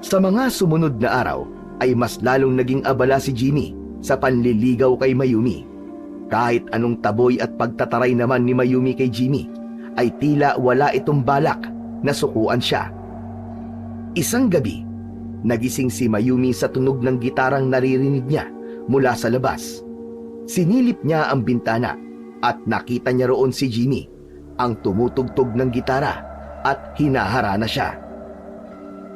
Sa mga sumunod na araw ay mas lalong naging abala si Jimmy sa panliligaw kay Mayumi. Kahit anong taboy at pagtataray naman ni Mayumi kay Jimmy, ay tila wala itong balak na sukuan siya. Isang gabi, nagising si Mayumi sa tunog ng gitarang naririnig niya mula sa labas. Sinilip niya ang bintana at nakita niya roon si Jimmy, ang tumutugtog ng gitara at hinaharana siya.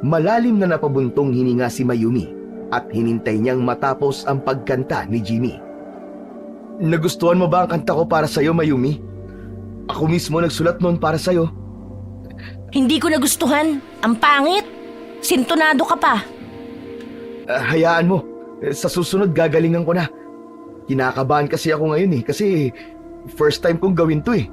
Malalim na napabuntong hininga si Mayumi at hinintay niyang matapos ang pagkanta ni Jimmy. Nagustuhan mo ba ang kanta ko para sa'yo, Mayumi? Ako mismo nagsulat noon para sa'yo. Hindi ko nagustuhan. Ang pangit. Sintonado ka pa. Hayaan mo. Sa susunod gagalingan ko na. Kinakabahan kasi ako ngayon kasi first time kong gawin to eh.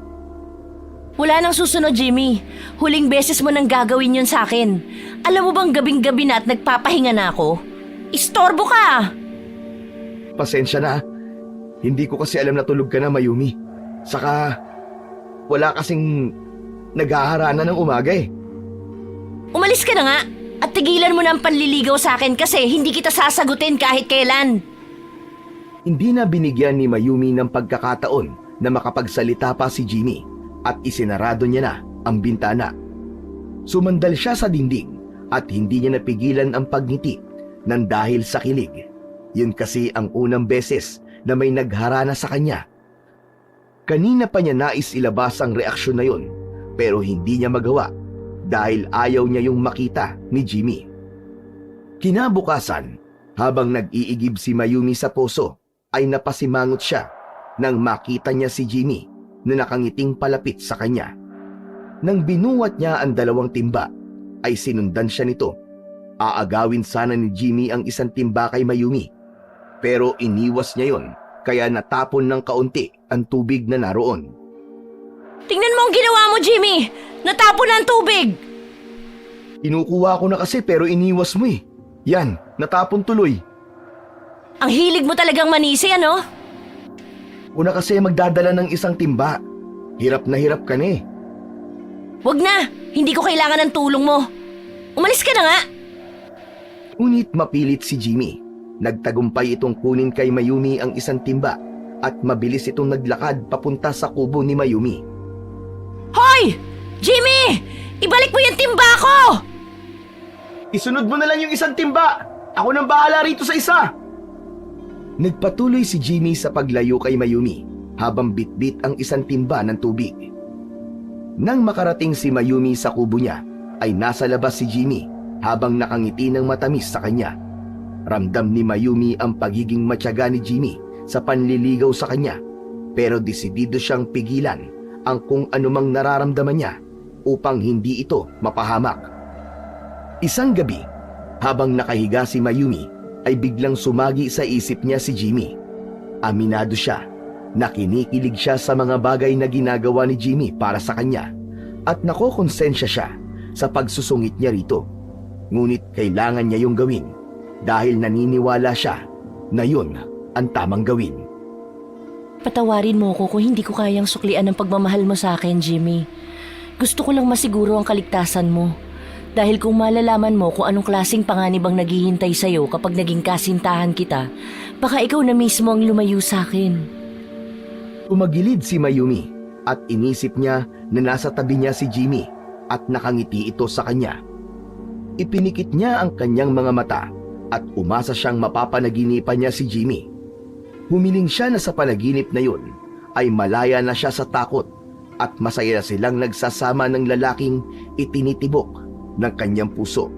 Wala nang susunod, Jimmy. Huling beses mo nang gagawin yun sa akin. Alam mo bang gabing-gabi na at nagpapahinga na ako? Istorbo ka! Pasensya na. Hindi ko kasi alam na tulog ka na, Mayumi. Saka wala kasing naghaharana ng umaga eh. Umalis ka na nga at tigilan mo na ang panliligaw sa akin kasi hindi kita sasagutin kahit kailan. Hindi na binigyan ni Mayumi ng pagkakataon na makapagsalita pa si Jimmy at isinarado niya na ang bintana. Sumandal siya sa dingding at hindi niya napigilan ang pagngiti nang dahil sa kilig. Yun kasi ang unang beses na may nagharana sa kanya. Kanina pa niya nais ilabas ang reaksyon na yun pero hindi niya magawa dahil ayaw niya yung makita ni Jimmy. Kinabukasan, habang nag-iigib si Mayumi sa poso, ay napasimangot siya nang makita niya si Jimmy na nakangiting palapit sa kanya. Nang binuwat niya ang 2 timba, ay sinundan siya nito. Aagawin sana ni Jimmy ang 1 timba kay Mayumi, pero iniwas niya yon kaya natapon ng kaunti ang tubig na naroon. Tingnan mo ang ginawa mo, Jimmy! Natapon na ang tubig! Kinukuha ko na kasi pero iniwas mo eh. Yan, natapon tuloy. Ang hilig mo talagang manisi, ano? Una kasi magdadala ng 1 timba. Hirap na hirap ka na eh. Wag na! Hindi ko kailangan ng tulong mo. Umalis ka na nga! Ngunit mapilit si Jimmy. Nagtagumpay itong kunin kay Mayumi ang 1 timba at mabilis itong naglakad papunta sa kubo ni Mayumi. Hoy! Jimmy! Ibalik mo yung timba ko! Isunod mo na lang yung 1 timba! Ako nang bahala rito sa isa! Nagpatuloy si Jimmy sa paglayo kay Mayumi habang bitbit ang 1 timba ng tubig. Nang makarating si Mayumi sa kubo niya, ay nasa labas si Jimmy habang nakangiti ng matamis sa kanya. Ramdam ni Mayumi ang pagiging matyaga ni Jimmy sa panliligaw sa kanya, pero desidido siyang pigilan ang kung anumang nararamdaman niya upang hindi ito mapahamak. Isang gabi, habang nakahiga si Mayumi, ay biglang sumagi sa isip niya si Jimmy. Aminado siya na kinikilig siya sa mga bagay na ginagawa ni Jimmy para sa kanya at nakokonsensya siya sa pagsusungit niya rito. Ngunit kailangan niya yung gawin dahil naniniwala siya na yun ang tamang gawin. Patawarin mo ko kung hindi ko kayang suklian ang pagmamahal mo sa akin, Jimmy. Gusto ko lang masiguro ang kaligtasan mo. Dahil kung malalaman mo kung anong klaseng panganib ang naghihintay sa'yo kapag naging kasintahan kita, baka ikaw na mismo ang lumayo sa akin. Umagilid si Mayumi at inisip niya na nasa tabi niya si Jimmy at nakangiti ito sa kanya. Ipinikit niya ang kanyang mga mata at umasa siyang mapapanaginipan niya si Jimmy. Humiling siya na sa panaginip na yun ay malaya na siya sa takot at masaya silang nagsasama ng lalaking itinitibok ng kanyang puso.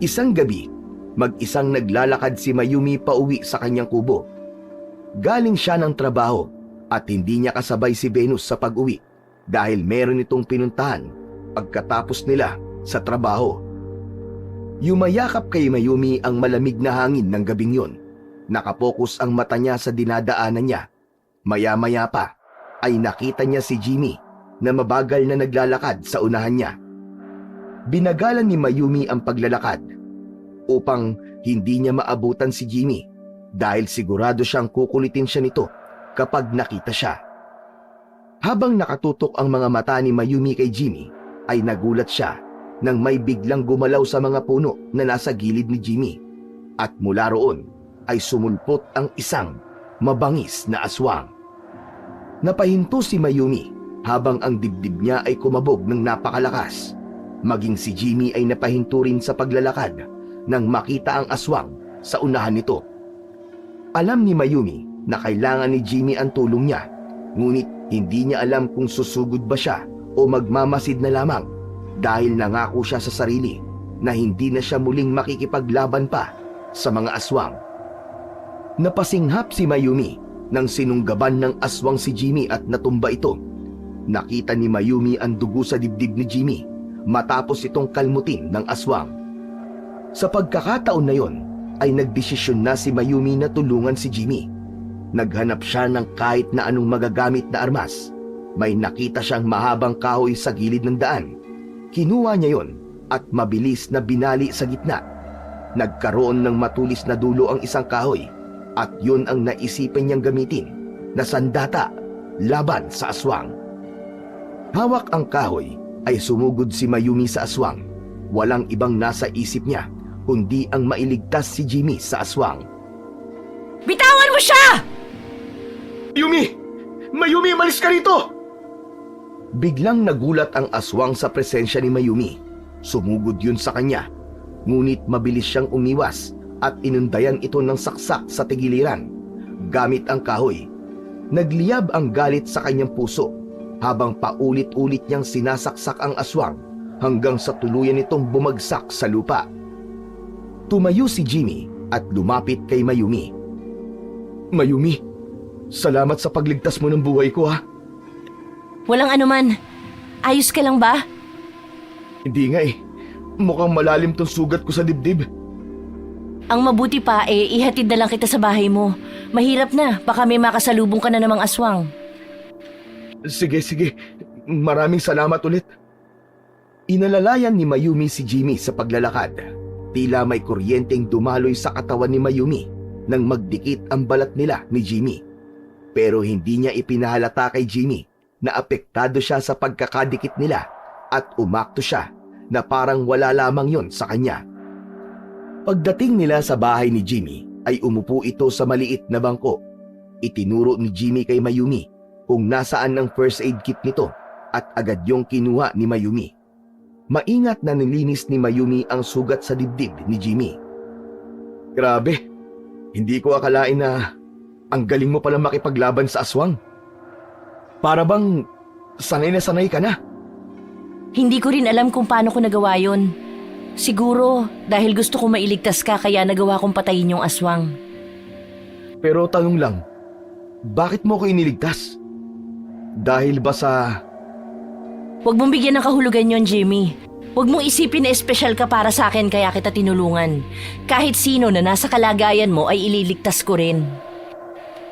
Isang gabi, mag-isang naglalakad si Mayumi pauwi sa kanyang kubo. Galing siya ng trabaho at hindi niya kasabay si Venus sa pag-uwi dahil meron itong pinuntahan pagkatapos nila sa trabaho. Yumayakap kay Mayumi ang malamig na hangin ng gabing yon. Nakapokus ang mata niya sa dinadaanan niya. Maya-maya pa ay nakita niya si Jimmy na mabagal na naglalakad sa unahan niya. Binagalan ni Mayumi ang paglalakad upang hindi niya maabutan si Jimmy dahil sigurado siyang kukulitin siya nito kapag nakita siya. Habang nakatutok ang mga mata ni Mayumi kay Jimmy, ay nagulat siya nang may biglang gumalaw sa mga puno na nasa gilid ni Jimmy at mula roon ay sumulpot ang isang mabangis na aswang. Napahinto si Mayumi habang ang dibdib niya ay kumabog ng napakalakas. Maging si Jimmy ay napahinto rin sa paglalakad nang makita ang aswang sa unahan nito. Alam ni Mayumi na kailangan ni Jimmy ang tulong niya, ngunit hindi niya alam kung susugod ba siya o magmamasid na lamang dahil nangako siya sa sarili na hindi na siya muling makikipaglaban pa sa mga aswang. Napasinghap si Mayumi nang sinunggaban ng aswang si Jimmy at natumba ito. Nakita ni Mayumi ang dugo sa dibdib ni Jimmy matapos itong kalmutin ng aswang. Sa pagkakataon na yon ay nagdesisyon na si Mayumi na tulungan si Jimmy. Naghanap siya ng kahit na anong magagamit na armas. May nakita siyang mahabang kahoy sa gilid ng daan. Kinuha niya yon at mabilis na binali sa gitna. Nagkaroon ng matulis na dulo ang isang kahoy at yun ang naisipan niyang gamitin na sandata laban sa aswang. Hawak ang kahoy ay sumugod si Mayumi sa aswang. Walang ibang nasa isip niya kundi ang mailigtas si Jimmy sa aswang. Bitawan mo siya! Yumi! Mayumi, malis ka rito! Biglang nagulat ang aswang sa presensya ni Mayumi. Sumugod yun sa kanya, ngunit mabilis siyang umiwas at inundayan ito ng saksak sa tigiliran gamit ang kahoy. Nagliyab ang galit sa kanyang puso habang paulit-ulit niyang sinasaksak ang aswang hanggang sa tuluyan itong bumagsak sa lupa. Tumayo si Jimmy at lumapit kay Mayumi. Mayumi, salamat sa pagligtas mo ng buhay ko, ha? Walang anuman. Ayos ka lang ba? Hindi nga eh. Mukhang malalim tong sugat ko sa dibdib. Ang mabuti pa ihatid na lang kita sa bahay mo. Mahirap na, baka may makasalubong ka na namang aswang. Sige. Maraming salamat ulit. Inalalayan ni Mayumi si Jimmy sa paglalakad. Tila may kuryenteng dumaloy sa katawan ni Mayumi nang magdikit ang balat nila ni Jimmy. Pero hindi niya ipinahalata kay Jimmy na apektado siya sa pagkakadikit nila at umakto siya na parang wala lamang yon sa kanya. Pagdating nila sa bahay ni Jimmy ay umupo ito sa maliit na bangko. Itinuro ni Jimmy kay Mayumi kung nasaan ang first aid kit nito at agad yung kinuha ni Mayumi. Maingat na nilinis ni Mayumi ang sugat sa dibdib ni Jimmy. Grabe, hindi ko akalain na ang galing mo palang makipaglaban sa aswang. Para bang sanay na sanay ka na. Hindi ko rin alam kung paano ko nagawa yon. Siguro dahil gusto ko mailigtas ka kaya nagawa kong patayin yung aswang. Pero tanong lang, bakit mo ko iniligtas? Dahil ba sa... Huwag mong bigyan ng kahulugan yon, Jimmy. Huwag mong isipin na espesyal ka para sa akin kaya kita tinulungan. Kahit sino na nasa kalagayan mo ay ililigtas ko rin.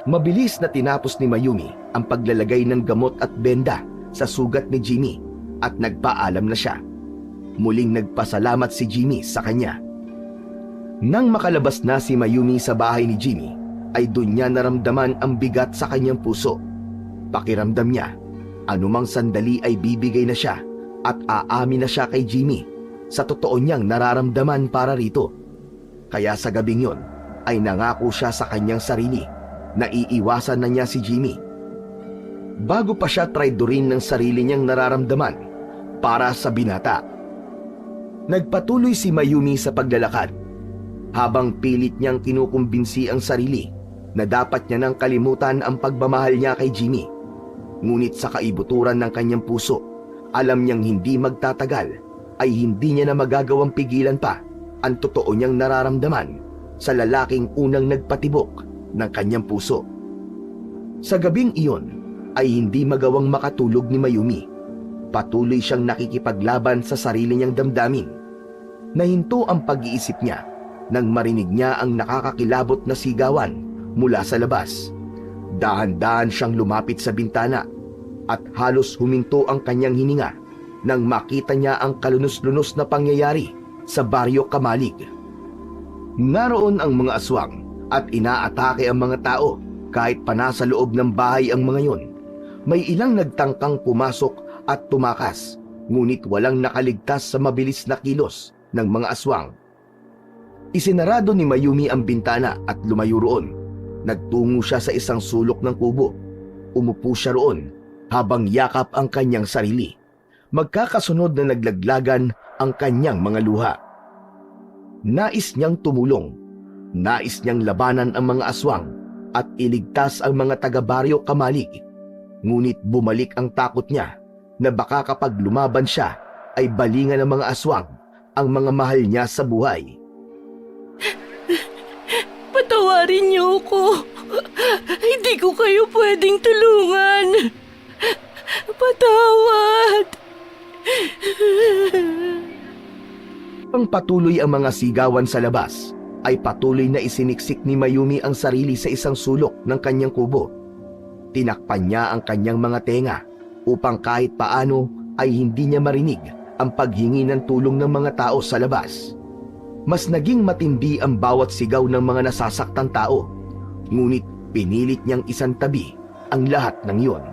Mabilis na tinapos ni Mayumi ang paglalagay ng gamot at benda sa sugat ni Jimmy at nagpaalam na siya. Muling nagpasalamat si Jimmy sa kanya. Nang makalabas na si Mayumi sa bahay ni Jimmy, ay doon niya naramdaman ang bigat sa kanyang puso. Pakiramdam niya, anumang sandali ay bibigay na siya at aamin na siya kay Jimmy sa totoo niyang nararamdaman para rito. Kaya sa gabing yon ay nangako siya sa kanyang sarili na iiwasan na niya si Jimmy. Bago pa siya traidorin ng sarili niyang nararamdaman para sa binata. Nagpatuloy si Mayumi sa paglalakad habang pilit niyang kinukumbinsi ang sarili na dapat niya nang kalimutan ang pagmamahal niya kay Jimmy. Ngunit sa kaibuturan ng kanyang puso, alam niyang hindi magtatagal ay hindi niya na magagawang pigilan pa ang totoo niyang nararamdaman sa lalaking unang nagpatibok ng kanyang puso. Sa gabing iyon ay hindi magawang makatulog ni Mayumi. Patuloy siyang nakikipaglaban sa sarili niyang damdamin. Nahinto ang pag-iisip niya nang marinig niya ang nakakakilabot na sigawan mula sa labas. Dahan-dahan siyang lumapit sa bintana at halos huminto ang kanyang hininga nang makita niya ang kalunos-lunos na pangyayari sa Baryo Kamalig. Naroon ang mga aswang at inaatake ang mga tao kahit pa nasa loob ng bahay ang mga yon. May ilang nagtangkang pumasok at tumakas, ngunit walang nakaligtas sa mabilis na kilos ng mga aswang. Isinarado ni Mayumi ang bintana at lumayo roon. Nagtungo siya sa isang sulok ng kubo. Umupo siya roon habang yakap ang kanyang sarili. Magkakasunod na naglaglagan ang kanyang mga luha. Nais niyang tumulong. Nais niyang labanan ang mga aswang at iligtas ang mga taga-Baryo Kamalig. Ngunit bumalik ang takot niya na baka kapag lumaban siya ay balingan ng mga aswang ang mga mahal niya sa buhay. Patawarin niyo ako. Hindi ko kayo pwedeng tulungan. Patawad. Pangpatuloy ang mga sigawan sa labas, ay patuloy na isiniksik ni Mayumi ang sarili sa isang sulok ng kanyang kubo. Tinakpan niya ang kanyang mga tenga upang kahit paano ay hindi niya marinig ang paghingi ng tulong ng mga tao sa labas. Mas naging matindi ang bawat sigaw ng mga nasasaktang tao, ngunit pinilit niyang isantabi ang lahat ng iyon.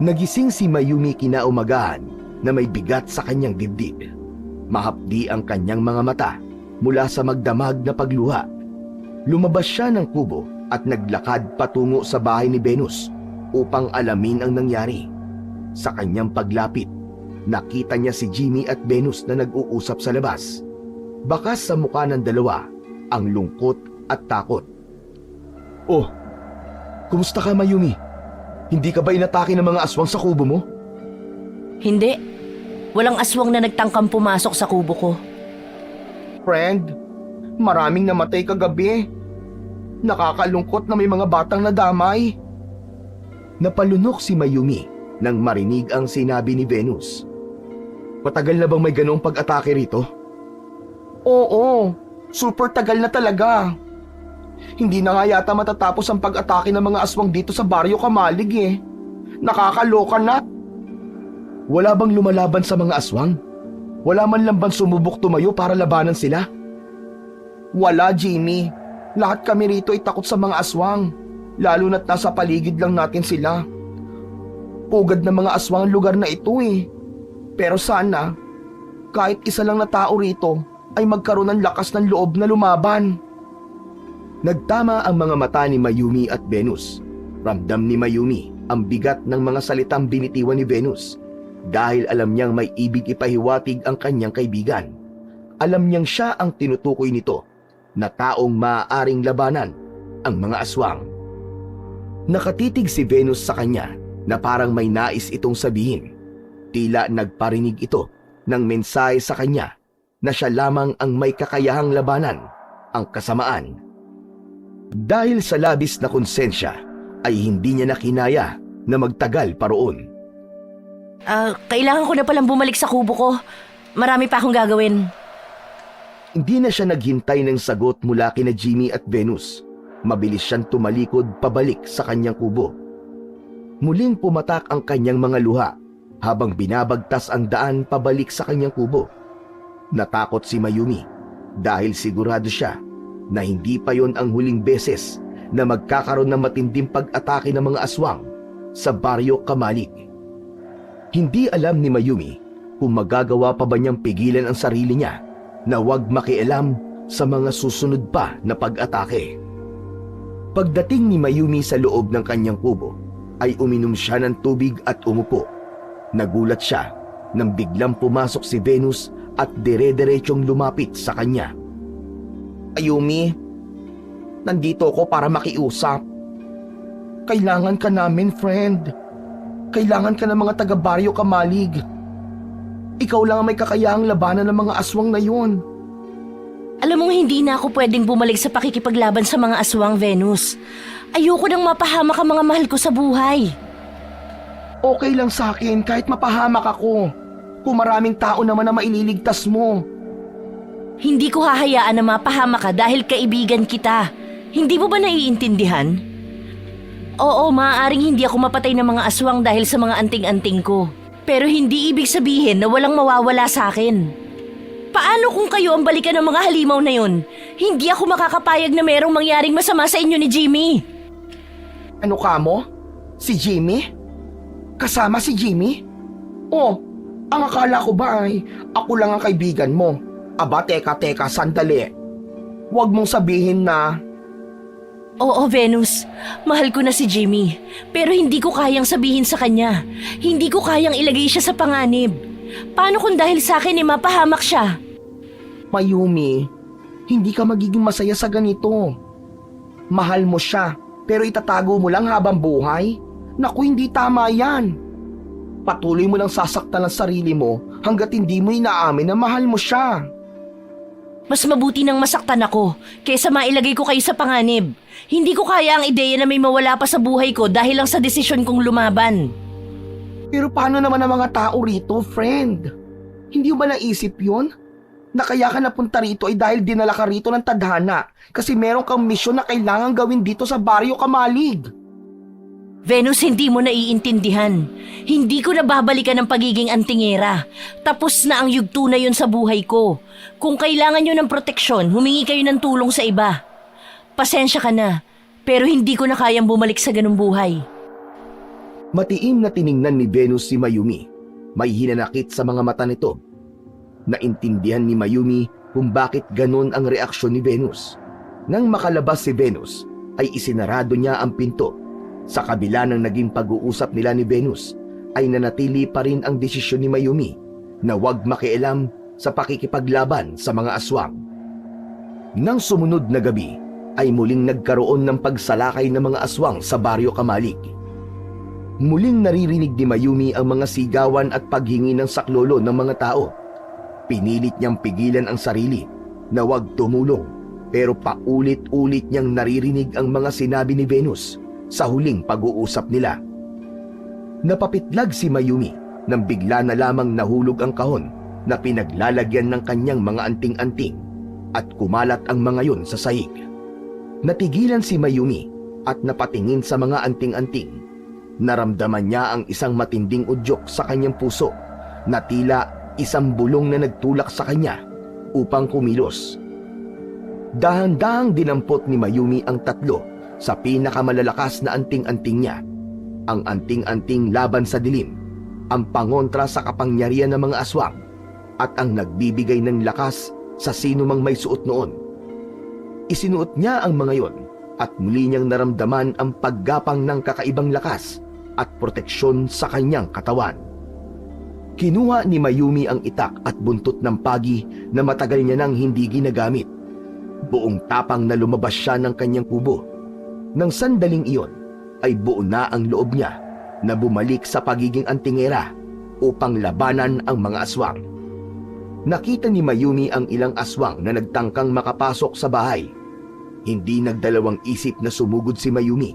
Nagising si Mayumi kinaumagahan na may bigat sa kanyang dibdib. Mahapdi ang kanyang mga mata mula sa magdamag na pagluha. Lumabas siya ng kubo at naglakad patungo sa bahay ni Venus upang alamin ang nangyari. Sa kanyang paglapit, nakita niya si Jimmy at Venus na nag-uusap sa labas. Bakas sa mukha ng dalawa ang lungkot at takot. "Oh, kumusta ka, Mayumi? Hindi ka ba inatake ng mga aswang sa kubo mo?" Hindi. Walang aswang na nagtangkang pumasok sa kubo ko. Friend, maraming namatay kagabi. Nakakalungkot na may mga batang nadamay. Napalunok si Mayumi nang marinig ang sinabi ni Venus. "Matagal na bang may ganoong pag-atake rito?" Oo, super tagal na talaga. Hindi na nga yata matatapos ang pag-atake ng mga aswang dito sa Baryo Kamalig eh. Nakakaloka na. Wala bang lumalaban sa mga aswang? Wala man lang bang sumubok tumayo para labanan sila? Wala, Jimmy. Lahat kami rito ay takot sa mga aswang. Lalo na't nasa paligid lang natin sila. Pugad ng mga aswang ang lugar na ito eh. Pero sana, kahit isa lang na tao rito ay magkaroon ng lakas ng loob na lumaban. Nagtama ang mga mata ni Mayumi at Venus. Ramdam ni Mayumi ang bigat ng mga salitang binitiwan ni Venus dahil alam niyang may ibig ipahiwatig ang kanyang kaibigan. Alam niyang siya ang tinutukoy nito na taong maaaring labanan ang mga aswang. Nakatitig si Venus sa kanya na parang may nais itong sabihin. Tila nagparinig ito ng mensahe sa kanya na siya lamang ang may kakayahang labanan ang kasamaan. Dahil sa labis na konsensya ay hindi niya nakinaya na magtagal pa roon. Kailangan ko na palang bumalik sa kubo ko. Marami pa akong gagawin. Hindi na siya naghintay ng sagot mula kina Jimmy at Venus. Mabilis siyang tumalikod pabalik sa kanyang kubo. Muling pumatak ang kanyang mga luha habang binabagtas ang daan pabalik sa kanyang kubo. Natakot si Mayumi dahil sigurado siya na hindi pa yon ang huling beses na magkakaroon ng matinding pag-atake ng mga aswang sa Baryo Kamalig. Hindi alam ni Mayumi kung magagawa pa ba niyang pigilan ang sarili niya na huwag makialam sa mga susunod pa na pag-atake. Pagdating ni Mayumi sa loob ng kanyang kubo, ay uminom siya ng tubig at umupo. Nagulat siya nang biglang pumasok si Venus at dire-diretsyong lumapit sa kanya. Ayumi, nandito ako para makiusap. Kailangan ka namin, friend. Kailangan ka ng mga taga-Baryo Kamalig. Ikaw lang ang may kakayahang labanan ng mga aswang na yun. Alam mong hindi na ako pwedeng bumalik sa pakikipaglaban sa mga aswang, Venus. Ayoko nang mapahamak ang mga mahal ko sa buhay. Okay lang sa akin kahit mapahamak ako. Kung maraming tao naman na maililigtas mo. Hindi ko hahayaan na mapahamak ka dahil kaibigan kita. Hindi mo ba naiintindihan? Oo, maaaring hindi ako mapatay ng mga aswang dahil sa mga anting-anting ko. Pero hindi ibig sabihin na walang mawawala sa akin. Paano kung kayo ang balikan ng mga halimaw na yun? Hindi ako makakapayag na merong mangyaring masama sa inyo ni Jimmy. Ano ka mo? Si Jimmy? Kasama si Jimmy? Oh, ang akala ko ba ay ako lang ang kaibigan mo? Aba, teka, sandali. Huwag mong sabihin na... Oo, Venus. Mahal ko na si Jimmy. Pero hindi ko kayang sabihin sa kanya. Hindi ko kayang ilagay siya sa panganib. Paano kung dahil sa akin mapahamak siya? Mayumi, hindi ka magiging masaya sa ganito. Mahal mo siya, pero itatago mo lang habang buhay? Naku, hindi tama yan. Patuloy mo lang sasaktan ang sarili mo hanggat hindi mo inaamin na mahal mo siya. Mas mabuti nang masaktan ako kaysa mailagay ko kayo sa panganib. Hindi ko kaya ang ideya na may mawala pa sa buhay ko dahil lang sa desisyon kong lumaban. Pero paano naman ang mga tao rito, friend? Hindi mo ba naisip yun? Na kaya ka napunta rito ay dahil dinala ka rito ng tadhana kasi meron kang misyon na kailangan gawin dito sa Baryo Kamalig. Venus, hindi mo naiintindihan. Hindi ko na babalikan ang pagiging antingera. Tapos na ang yugto na yun sa buhay ko. Kung kailangan nyo ng proteksyon, humingi kayo ng tulong sa iba. Pasensya ka na, pero hindi ko na kayang bumalik sa ganung buhay. Matiim na tiningnan ni Venus si Mayumi. May hinanakit sa mga mata nito. Naintindihan ni Mayumi kung bakit ganun ang reaksyon ni Venus. Nang makalabas si Venus, ay isinarado niya ang pinto. Sa kabila ng naging pag-uusap nila ni Venus, ay nanatili pa rin ang desisyon ni Mayumi na huwag makialam sa pakikipaglaban sa mga aswang. Nang sumunod na gabi, ay muling nagkaroon ng pagsalakay ng mga aswang sa Baryo Kamalig. Muling naririnig ni Mayumi ang mga sigawan at paghingi ng saklolo ng mga tao. Pinilit niyang pigilan ang sarili na huwag tumulong, pero paulit-ulit niyang naririnig ang mga sinabi ni Venus sa huling pag-uusap nila. Napapitlag si Mayumi nang bigla na lamang nahulog ang kahon na pinaglalagyan ng kanyang mga anting-anting at kumalat ang mga yon sa sahig. Natigilan si Mayumi at napatingin sa mga anting-anting. Naramdaman niya ang isang matinding udyok sa kanyang puso na tila isang bulong na nagtulak sa kanya upang kumilos. Dahan-dahang dinampot ni Mayumi ang tatlo sa pinakamalalakas na anting-anting niya. Ang anting-anting laban sa dilim, ang pangontra sa kapangyarihan ng mga aswang, at ang nagbibigay ng lakas sa sino mang may suot noon. Isinuot niya ang mga yon at muli niyang naramdaman ang paggapang ng kakaibang lakas at proteksyon sa kanyang katawan. Kinuha ni Mayumi ang itak at buntot ng pagi na matagal niya nang hindi ginagamit. Buong tapang na lumabas siya ng kanyang kubo. Nang sandaling iyon, ay buo na ang loob niya na bumalik sa pagiging antingera upang labanan ang mga aswang. Nakita ni Mayumi ang ilang aswang na nagtangkang makapasok sa bahay. Hindi nagdalawang isip na sumugod si Mayumi.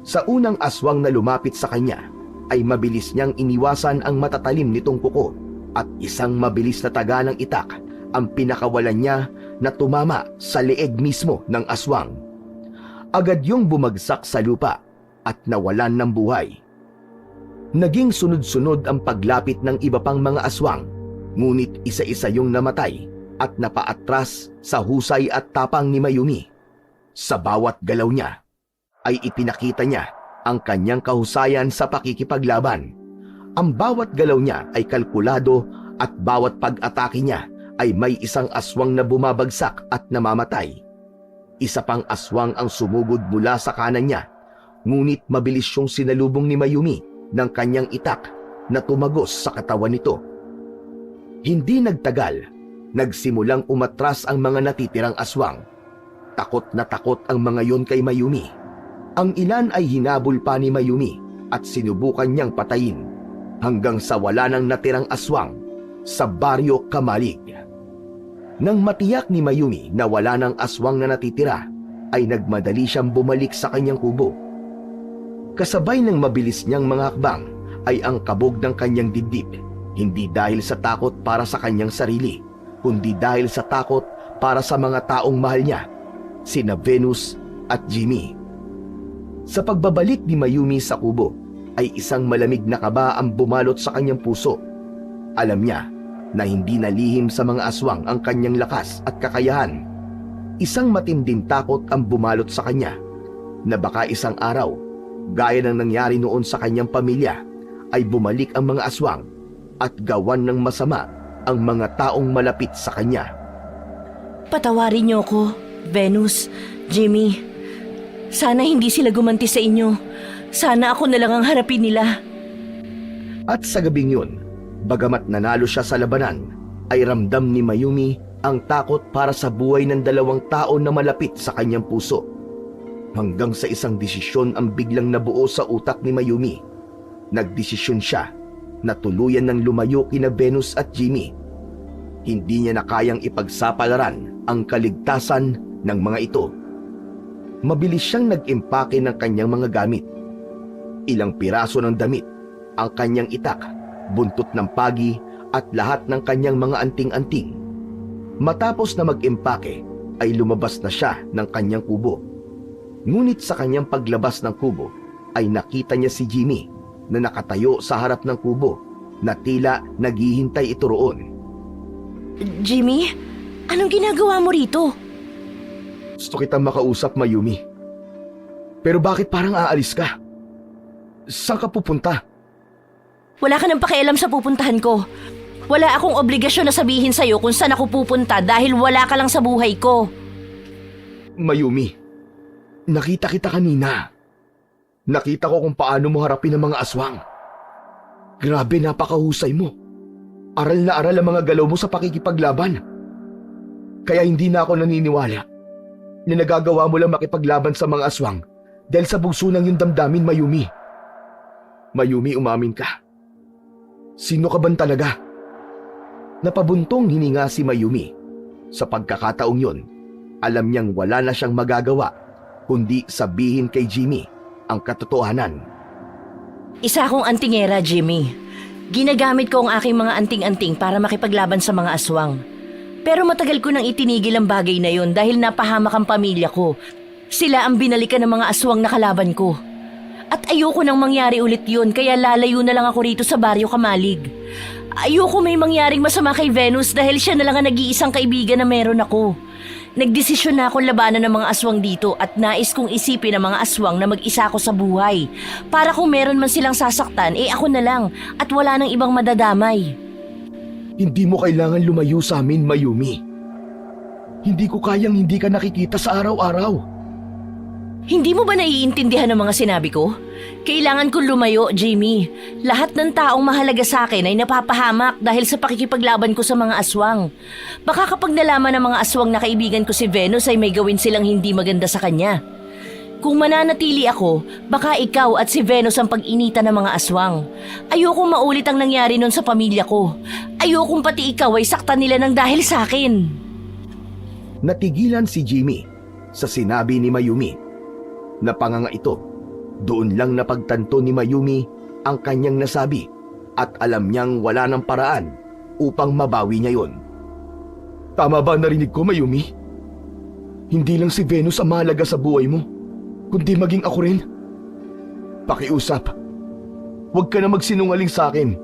Sa unang aswang na lumapit sa kanya, ay mabilis niyang iniwasan ang matatalim nitong kuko at isang mabilis na taga ng itak ang pinakawalan niya na tumama sa leeg mismo ng aswang. Agad yung bumagsak sa lupa at nawalan ng buhay. Naging sunod-sunod ang paglapit ng iba pang mga aswang, ngunit isa-isa yung namatay at napaatras sa husay at tapang ni Mayumi. Sa bawat galaw niya, ay ipinakita niya ang kanyang kahusayan sa pakikipaglaban. Ang bawat galaw niya ay kalkulado at bawat pag-atake niya ay may isang aswang na bumabagsak at namamatay. Isa pang aswang ang sumugod mula sa kanan niya, ngunit mabilis yung sinalubong ni Mayumi ng kanyang itak na tumagos sa katawan nito. Hindi nagtagal, nagsimulang umatras ang mga natitirang aswang. Takot na takot ang mga yon kay Mayumi. Ang ilan ay hinabol pa ni Mayumi at sinubukan niyang patayin hanggang sa wala nang natirang aswang sa Baryo Kamalig. Nang matiyak ni Mayumi na wala ng aswang na natitira, ay nagmadali siyang bumalik sa kanyang kubo. Kasabay ng mabilis niyang mga hakbang ay ang kabog ng kanyang dibdib, hindi dahil sa takot para sa kanyang sarili, kundi dahil sa takot para sa mga taong mahal niya, sina Venus at Jimmy. Sa pagbabalik ni Mayumi sa kubo, ay isang malamig na kaba ang bumalot sa kanyang puso. Alam niya na hindi nalihim sa mga aswang ang kanyang lakas at kakayahan. Isang matinding takot ang bumalot sa kanya na baka isang araw, gaya ng nangyari noon sa kanyang pamilya, ay bumalik ang mga aswang at gawan ng masama ang mga taong malapit sa kanya. Patawarin niyo ko, Venus, Jimmy. Sana hindi sila gumanti sa inyo. Sana ako na lang ang harapin nila. At sa gabing yun, bagamat nanalo siya sa labanan, ay ramdam ni Mayumi ang takot para sa buhay ng dalawang tao na malapit sa kanyang puso. Hanggang sa isang desisyon ang biglang nabuo sa utak ni Mayumi. Nagdesisyon siya na tuluyan ng lumayo kina Venus at Jimmy. Hindi niya na kayang ipagsapalaran ang kaligtasan ng mga ito. Mabilis siyang nag-impake ng kanyang mga gamit. Ilang piraso ng damit, ang kanyang itak, buntot ng pagi at lahat ng kanyang mga anting-anting. Matapos na mag-impake ay lumabas na siya ng kanyang kubo. Ngunit sa kanyang paglabas ng kubo ay nakita niya si Jimmy na nakatayo sa harap ng kubo na tila naghihintay ito roon. Jimmy, anong ginagawa mo rito? Gusto kitang makausap, Mayumi. Pero bakit parang aalis ka? Saan ka pupunta? Wala ka nang pakialam sa pupuntahan ko. Wala akong obligasyon na sabihin sa'yo kung saan ako pupunta dahil wala ka lang sa buhay ko. Mayumi, nakita kita kanina. Nakita ko kung paano mo harapin ang mga aswang. Grabe, napakahusay mo. Aral na aral ang mga galaw mo sa pakikipaglaban. Kaya hindi na ako naniniwala na nagagawa mo lang makipaglaban sa mga aswang dahil sa bugso ng iyong damdamin, Mayumi. Mayumi, umamin ka. Sino ka ban talaga? Napabuntong hininga si Mayumi. Sa pagkakataong yon, alam niyang wala na siyang magagawa kundi sabihin kay Jimmy ang katotohanan. Isa akong antingera, Jimmy. Ginagamit ko ang aking mga anting-anting para makipaglaban sa mga aswang. Pero matagal ko nang itinigil ang bagay na yon dahil napahamak ang pamilya ko. Sila ang binalikan ng mga aswang na kalaban ko. At ayoko nang mangyari ulit yun kaya lalayo na lang ako rito sa Baryo Kamalig. Ayoko may mangyaring masama kay Venus dahil siya na lang ang nag-iisang kaibigan na meron ako. Nagdesisyon na akong labanan ng mga aswang dito at nais kong isipin ang mga aswang na mag-isa ako sa buhay. Para kung meron man silang sasaktan, ako na lang at wala nang ibang madadamay. Hindi mo kailangan lumayo sa amin, Mayumi. Hindi ko kayang hindi ka nakikita sa araw-araw. Hindi mo ba naiintindihan ang mga sinabi ko? Kailangan kong lumayo, Jimmy. Lahat ng taong mahalaga sa akin ay napapahamak dahil sa pakikipaglaban ko sa mga aswang. Baka kapag nalaman ng mga aswang na kaibigan ko si Venus ay may gawin silang hindi maganda sa kanya. Kung mananatili ako, baka ikaw at si Venus ang pag-initan ng mga aswang. Ayokong maulit ang nangyari nun sa pamilya ko. Ayokong pati ikaw ay saktan nila ng dahil sa akin. Natigilan si Jimmy sa sinabi ni Mayumi. Napanganga ito. Doon lang napagtanto ni Mayumi ang kanyang nasabi at alam niyang wala ng paraan upang mabawi niya yon. Tama ba narinig ko, Mayumi? Hindi lang si Venus ang mahalaga sa buhay mo, kundi maging ako rin. Pakiusap. Huwag ka na magsinungaling sa akin.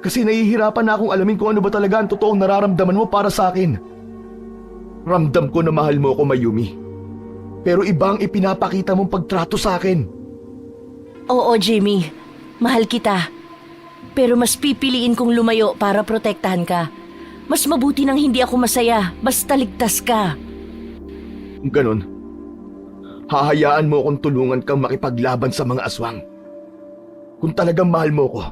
Kasi nahihirapan na akong alamin kung ano ba talaga ang totoong nararamdaman mo para sa akin. Ramdam ko na mahal mo ako, Mayumi. Pero iba ang ipinapakita mong pagtrato sa akin. Oo, Jimmy. Mahal kita. Pero mas pipiliin kong lumayo para protektahan ka. Mas mabuti nang hindi ako masaya, basta ligtas ka. Ganon. Hahayaan mo akong tulungan kang makipaglaban sa mga aswang. Kung talagang mahal mo ko,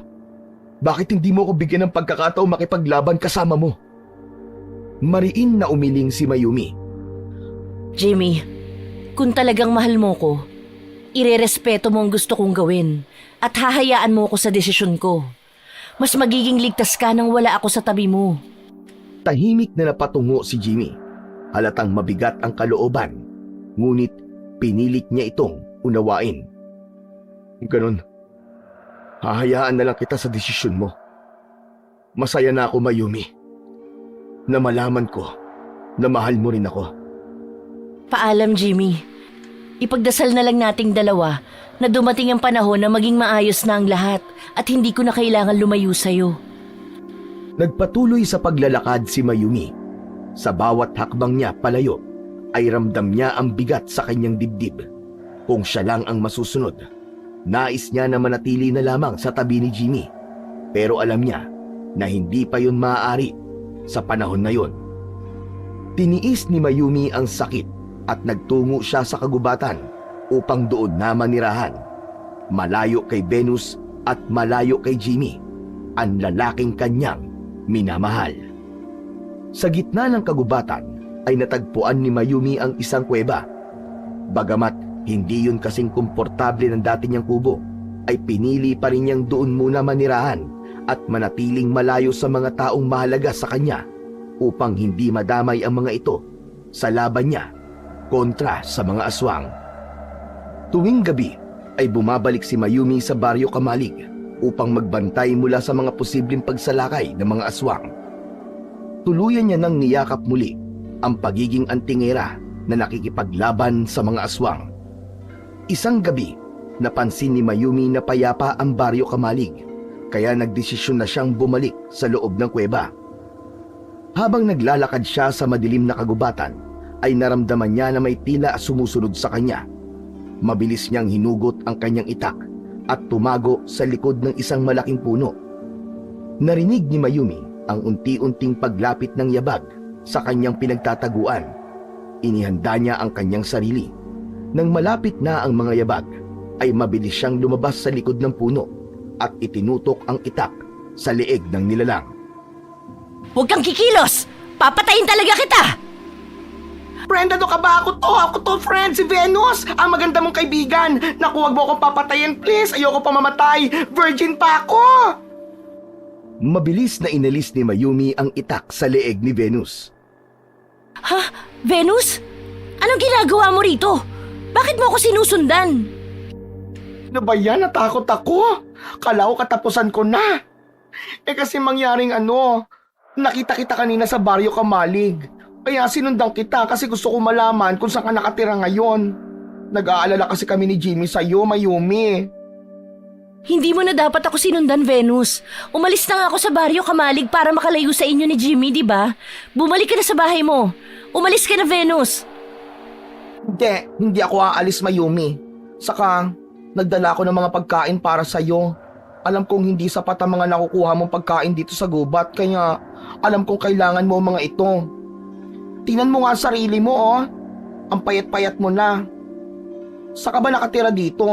bakit hindi mo ko bigyan ng pagkakataong makipaglaban kasama mo? Mariin na umiling si Mayumi. Jimmy, kung talagang mahal mo ko, irerespeto mo ang gusto kong gawin at hahayaan mo ko sa desisyon ko. Mas magiging ligtas ka nang wala ako sa tabi mo. Tahimik na napatungo si Jimmy. Halatang mabigat ang kalooban, ngunit pinilit niya itong unawain. Ganon. Hahayaan na lang kita sa desisyon mo. Masaya na ako, Mayumi, na malaman ko na mahal mo rin ako. Paalam, Jimmy. Ipagdasal na lang nating dalawa na dumating ang panahon na maging maayos na ang lahat at hindi ko na kailangan lumayo sa'yo. Nagpatuloy sa paglalakad si Mayumi. Sa bawat hakbang niya palayo, ay ramdam niya ang bigat sa kanyang dibdib. Kung siya lang ang masusunod, nais niya na manatili na lamang sa tabi ni Jimmy. Pero alam niya na hindi pa yun maaari sa panahon na yun. Tiniis ni Mayumi ang sakit at nagtungo siya sa kagubatan upang doon na manirahan. Malayo kay Venus at malayo kay Jimmy, ang lalaking kanyang minamahal. Sa gitna ng kagubatan ay natagpuan ni Mayumi ang isang kuweba. Bagamat hindi yun kasing komportable ng dati niyang kubo, ay pinili pa rin niyang doon muna manirahan at manatiling malayo sa mga taong mahalaga sa kanya upang hindi madamay ang mga ito sa laban niya kontra sa mga aswang. Tuwing gabi ay bumabalik si Mayumi sa Baryo Kamalig upang magbantay mula sa mga posibleng pagsalakay ng mga aswang. Tuluyan niya nang niyakap muli ang pagiging antingera na nakikipaglaban sa mga aswang. Isang gabi, napansin ni Mayumi na payapa ang Baryo Kamalig, kaya nagdesisyon na siyang bumalik sa loob ng kuweba. Habang naglalakad siya sa madilim na kagubatan, ay naramdaman niya na may tila sumusunod sa kanya. Mabilis niyang hinugot ang kanyang itak at tumago sa likod ng isang malaking puno. Narinig ni Mayumi ang unti-unting paglapit ng yabag sa kanyang pinagtataguan. Inihanda niya ang kanyang sarili. Nang malapit na ang mga yabag, ay mabilis siyang lumabas sa likod ng puno at itinutok ang itak sa leeg ng nilalang. Huwag kang kikilos! Papatayin talaga kita! Friend, ano ka ba? Ako to, friend, si Venus. Ang maganda mong kaibigan. Naku, huwag mo akong papatayin, please. Ayoko pa mamatay. Virgin pa ako. Mabilis na inalis ni Mayumi ang itak sa leeg ni Venus. Ha? Venus? Anong ginagawa mo rito? Bakit mo ako sinusundan? Ano ba yan? Natakot ako. Kala ko katapusan ko na. Kasi mangyaring nakita kita kanina sa Baryo Kamalig. Kaya sinundan kita kasi gusto ko malaman kung saan ka nakatira ngayon. Nag-aalala kasi kami ni Jimmy sa'yo, Mayumi. Hindi mo na dapat ako sinundan, Venus. Umalis na nga ako sa Baryo Kamalig para makalayo sa inyo ni Jimmy, di ba? Bumalik ka na sa bahay mo. Umalis ka na, Venus. Hindi ako aalis, Mayumi. Saka, nagdala ako ng mga pagkain para sa'yo. Alam kong hindi sapat ang mga nakukuha mong pagkain dito sa gubat, kaya alam kong kailangan mo mga ito. Tingnan mo nga ang sarili mo, oh. Ang payat-payat mo na. Saka ba nakatira dito?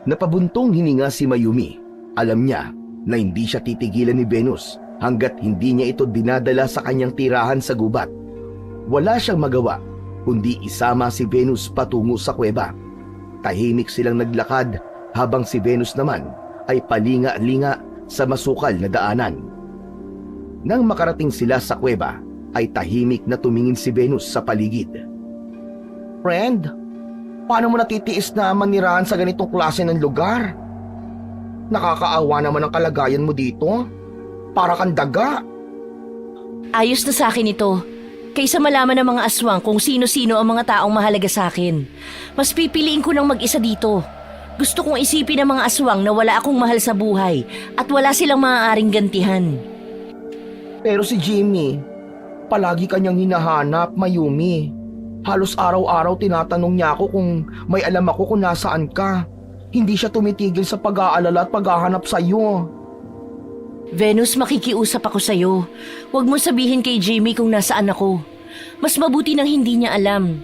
Napabuntong hininga si Mayumi. Alam niya na hindi siya titigilan ni Venus hanggat hindi niya ito dinadala sa kanyang tirahan sa gubat. Wala siyang magawa kundi isama si Venus patungo sa kuweba. Tahimik silang naglakad habang si Venus naman ay palinga-linga sa masukal na daanan. Nang makarating sila sa kuweba, ay tahimik na tumingin si Venus sa paligid. Friend, paano mo natitiis na manirahan sa ganitong klase ng lugar? Nakakaawa naman ang kalagayan mo dito. Para kang daga. Ayos na sa akin ito. Kaysa malaman ng mga aswang kung sino-sino ang mga taong mahalaga sa akin. Mas pipiliin ko ng mag-isa dito. Gusto kong isipin ng mga aswang na wala akong mahal sa buhay at wala silang maaaring gantihan. Pero si Jimmy, palagi kanyang hinahanap, Mayumi. Halos araw-araw tinatanong niya ako kung may alam ako kung nasaan ka. Hindi siya tumitigil sa pag-aalala at paghahanap sa'yo. Venus, makikiusap ako sa'yo. Huwag mo sabihin kay Jimmy kung nasaan ako. Mas mabuti nang hindi niya alam.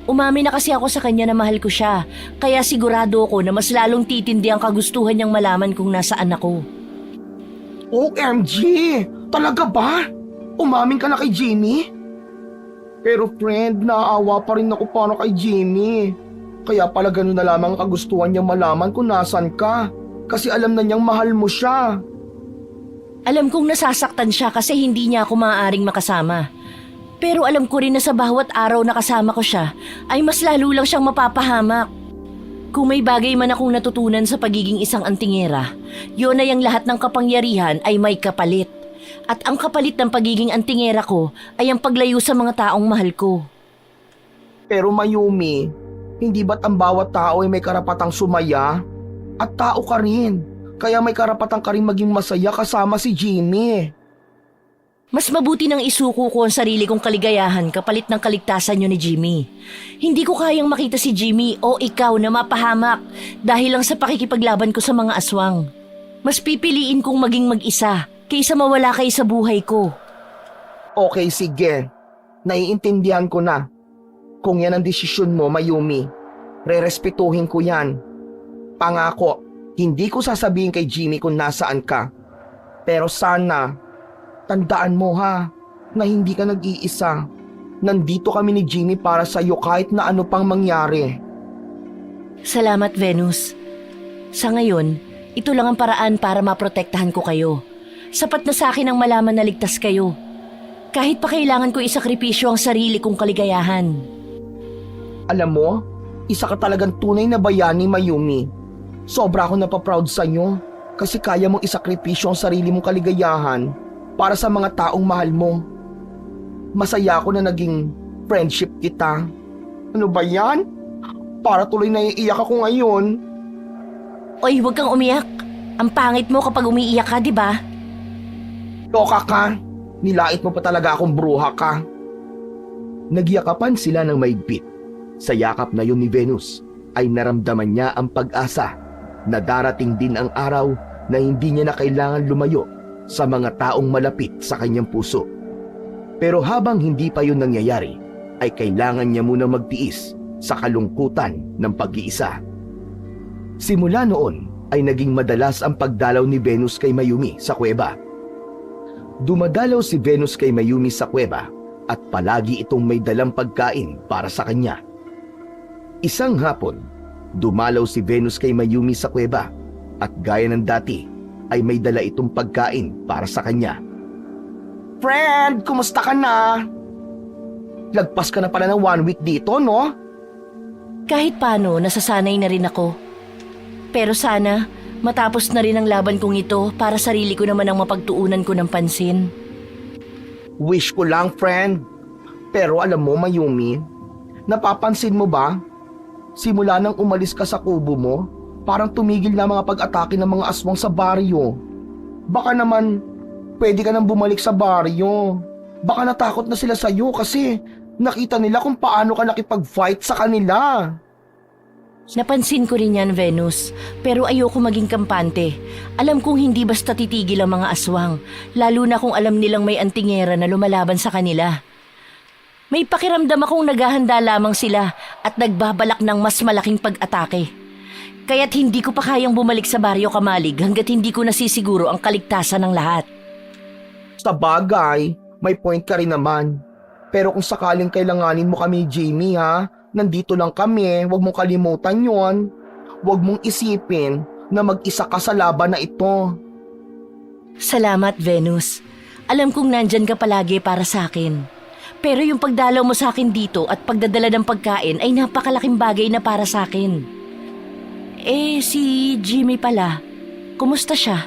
Umamin na kasi ako sa kanya na mahal ko siya, kaya sigurado ako na mas lalong titindi ang kagustuhan niyang malaman kung nasaan ako. OMG! Talaga ba? Umamin ka na kay Jimmy? Pero friend, naaawa pa rin ako para kay Jimmy. Kaya pala ganun na lamang kagustuhan niyang malaman kung nasan ka. Kasi alam na niyang mahal mo siya. Alam kong nasasaktan siya kasi hindi niya ako maaaring makasama. Pero alam ko rin na sa bawat araw na kasama ko siya, ay mas lalo lang siyang mapapahamak. Kung may bagay man akong natutunan sa pagiging isang antingera, yun ay ang lahat ng kapangyarihan ay may kapalit. At ang kapalit ng pagiging antingera ko ay ang paglayo sa mga taong mahal ko. Pero Mayumi, hindi ba't ang bawat tao ay may karapatang sumaya? At tao ka rin, kaya may karapatang ka rin maging masaya kasama si Jimmy. Mas mabuti nang isuko ko ang sarili kong kaligayahan kapalit ng kaligtasan niyo ni Jimmy. Hindi ko kayang makita si Jimmy o ikaw na mapahamak dahil lang sa pakikipaglaban ko sa mga aswang. Mas pipiliin kong maging mag-isa kaysa mawala kayo sa buhay ko. Okay, sige. Naiintindihan ko na. Kung yan ang desisyon mo, Mayumi, rerespetuhin ko yan. Pangako, hindi ko sasabihin kay Jimmy kung nasaan ka. Pero sana, tandaan mo ha, na hindi ka nag-iisa. Nandito kami ni Jimmy para sa'yo kahit na ano pang mangyari. Salamat, Venus. Sa ngayon, Ito lang ang paraan para maprotektahan ko kayo. Sapat na sa akin ang malaman na ligtas kayo. Kahit pa kailangan ko isakripisyo ang sarili kong kaligayahan. Alam mo, isa ka talagang tunay na bayani, Mayumi. Sobra akong napaproud sa'yo kasi kaya mong isakripisyo ang sarili mong kaligayahan para sa mga taong mahal mo. Masaya ako na naging friendship kita. Ano ba yan? Para tuloy naiiyak ako ngayon. Oy, huwag kang umiyak. Ang pangit mo kapag umiiyak ka, di ba? Loka ka. Nilait mo pa talaga akong bruha ka. Nagyakapan sila ng maigpit. Sa yakap na yun ni Venus ay naramdaman niya ang pag-asa na darating din ang araw na hindi niya na kailangan lumayo sa mga taong malapit sa kanyang puso. Pero habang hindi pa yun nangyayari, ay kailangan niya muna magtiis sa kalungkutan ng pag-iisa. Simula noon ay naging madalas ang pagdalaw ni Venus kay Mayumi sa kuweba. Dumadalaw si Venus kay Mayumi sa kuweba at palagi itong may dalang pagkain para sa kanya. Isang hapon, dumalaw si Venus kay Mayumi sa kuweba at gaya ng dati ay may dala itong pagkain para sa kanya. Friend, kumusta ka na? Lagpas ka na pala ng 1 week dito, no? Kahit paano, nasasanay na rin ako. Pero sana, matapos na rin ang laban kong ito para sarili ko naman ang mapagtuunan ko ng pansin. Wish ko lang, friend. Pero alam mo, Mayumi, napapansin mo ba? Simula nang umalis ka sa kubo mo, parang tumigil na mga pag-atake ng mga aswang sa baryo. Baka naman, pwede ka nang bumalik sa baryo. Baka natakot na sila sa'yo kasi nakita nila kung paano ka nakipag-fight sa kanila. Napansin ko rin yan, Venus. Pero ayoko maging kampante. Alam kong hindi basta titigil ang mga aswang, lalo na kung alam nilang may antingera na lumalaban sa kanila. May pakiramdam akong naghahanda lamang sila at nagbabalak ng mas malaking pag-atake. Kaya't hindi ko pa kayang bumalik sa Baryo Kamalig hanggat hindi ko nasisiguro ang kaligtasan ng lahat. Sa bagay, may point ka rin naman. Pero kung sakaling kailanganin mo kami, Jamie, ha? Nandito lang kami, huwag mong kalimutan yon. Huwag mong isipin na mag-isa ka sa laban na ito. Salamat, Venus. Alam kong nandyan ka palagi para sa akin. Pero yung pagdalaw mo sa akin dito at pagdadala ng pagkain ay napakalaking bagay na para sa akin. Si Jimmy pala, kumusta siya?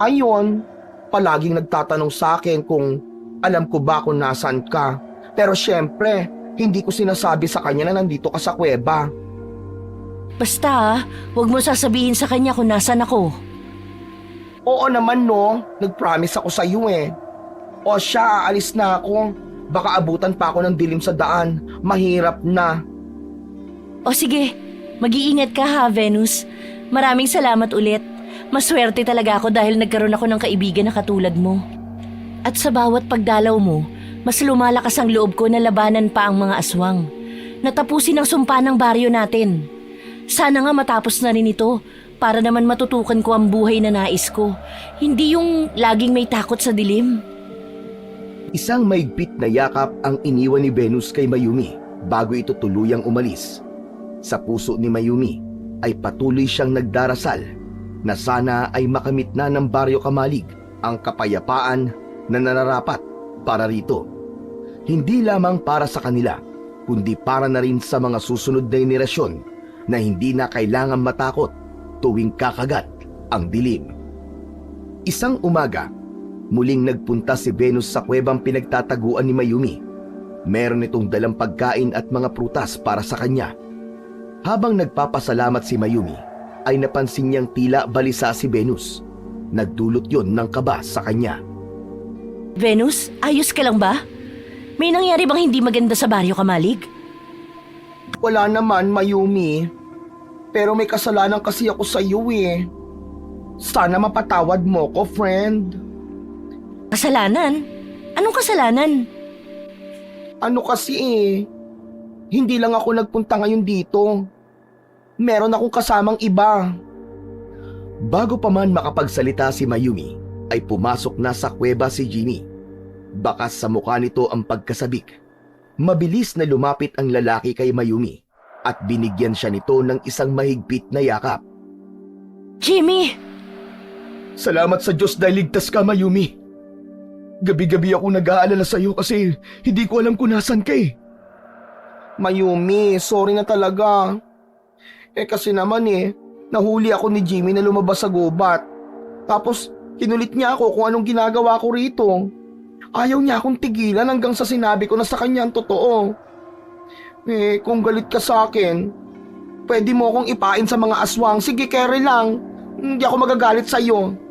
Ayon, palaging nagtatanong sa akin kung alam ko ba kung nasaan ka. Pero syempre, hindi ko sinasabi sa kanya na nandito ka sa kuweba. Basta, huwag mo sasabihin sa kanya kung nasan ako. Oo naman, no. Nag-promise ako sa iyo eh. O siya, aalis na ako. Baka abutan pa ako ng dilim sa daan. Mahirap na. O sige, mag-iingat ka ha, Venus. Maraming salamat ulit. Maswerte talaga ako dahil nagkaroon ako ng kaibigan na katulad mo. At sa bawat pagdalaw mo, mas lumalakas ang loob ko na labanan pa ang mga aswang. Natapusin ang sumpa ng baryo natin. Sana nga matapos na rin ito para naman matutukan ko ang buhay na nais ko. Hindi yung laging may takot sa dilim. Isang maigpit na yakap ang iniwan ni Venus kay Mayumi bago ito tuluyang umalis. Sa puso ni Mayumi ay patuloy siyang nagdarasal na sana ay makamit na ng Baryo Kamalig ang kapayapaan na nararapat para rito. Hindi lamang para sa kanila, kundi para na rin sa mga susunod na henerasyon na hindi na kailangan matakot tuwing kakagat ang dilim. Isang umaga, muling nagpunta si Venus sa kuwebang pinagtataguan ni Mayumi. Meron itong dalang pagkain at mga prutas para sa kanya. Habang nagpapasalamat si Mayumi, ay napansin niyang tila balisa si Venus. Nagdulot yon ng kaba sa kanya. Venus, ayos ka lang ba? May nangyari bang hindi maganda sa Baryo Kamalig? Wala naman, Mayumi. Pero may kasalanan kasi ako sa iyo eh. Sana mapatawad mo ko, friend. Kasalanan? Anong kasalanan? Ano kasi eh, hindi lang ako nagpunta ngayon dito. Meron akong kasamang iba. Bago pa man makapagsalita si Mayumi, ay pumasok na sa kuweba si Jimmy. Bakas sa mukha nito ang pagkasabik. Mabilis na lumapit ang lalaki kay Mayumi at binigyan siya nito ng isang mahigpit na yakap. Jimmy! Salamat sa Diyos dahil ligtas ka, Mayumi. Gabi-gabi ako nag-aalala sa'yo kasi hindi ko alam kung nasan ka eh. Mayumi, sorry na talaga. Kasi naman nahuli ako ni Jimmy na lumabas sa gubat. Tapos kinulit niya ako kung anong ginagawa ko rito. Ayaw niya akong tigilan hanggang sa sinabi ko na sa kanya ang totoo. Kung galit ka sa akin, pwede mo akong ipain sa mga aswang. Sige, carry lang. Hindi ako magagalit sa'yo.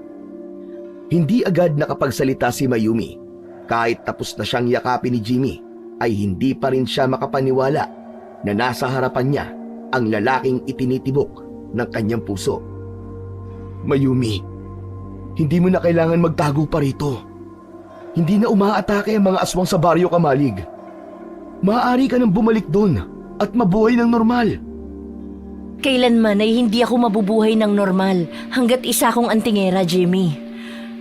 Hindi agad nakapagsalita si Mayumi. Kahit tapos na siyang yakapin ni Jimmy, ay hindi pa rin siya makapaniwala na nasa harapan niya ang lalaking itinitibok ng kanyang puso. Mayumi, hindi mo na kailangan magtago pa rito. Hindi na umaatake ang mga aswang sa Baryo Kamalig. Maaari ka nang bumalik doon at mabuhay ng normal. Kailanman ay hindi ako mabubuhay ng normal hanggat isa kong antingera, Jimmy.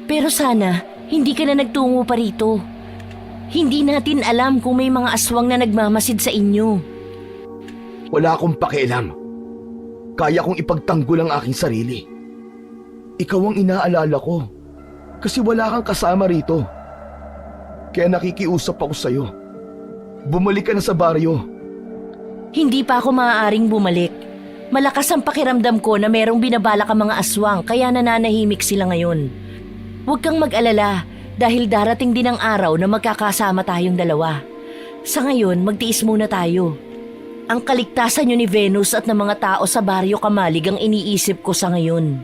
Pero sana, hindi ka na nagtungo pa rito. Hindi natin alam kung may mga aswang na nagmamasid sa inyo. Wala akong pakialam. Kaya kong ipagtanggol ang aking sarili. Ikaw ang inaalala ko kasi wala kang kasama rito. Kaya nakikiusap ako sa'yo. Bumalik ka na sa baryo. Hindi pa ako maaaring bumalik. Malakas ang pakiramdam ko na merong binabalak ang mga aswang kaya nananahimik sila ngayon. Huwag kang mag-alala dahil darating din ang araw na magkakasama tayong dalawa. Sa ngayon, magtiis muna tayo. Ang kaligtasan niyo ni Venus at ng mga tao sa Baryo Kamalig ang iniisip ko sa ngayon.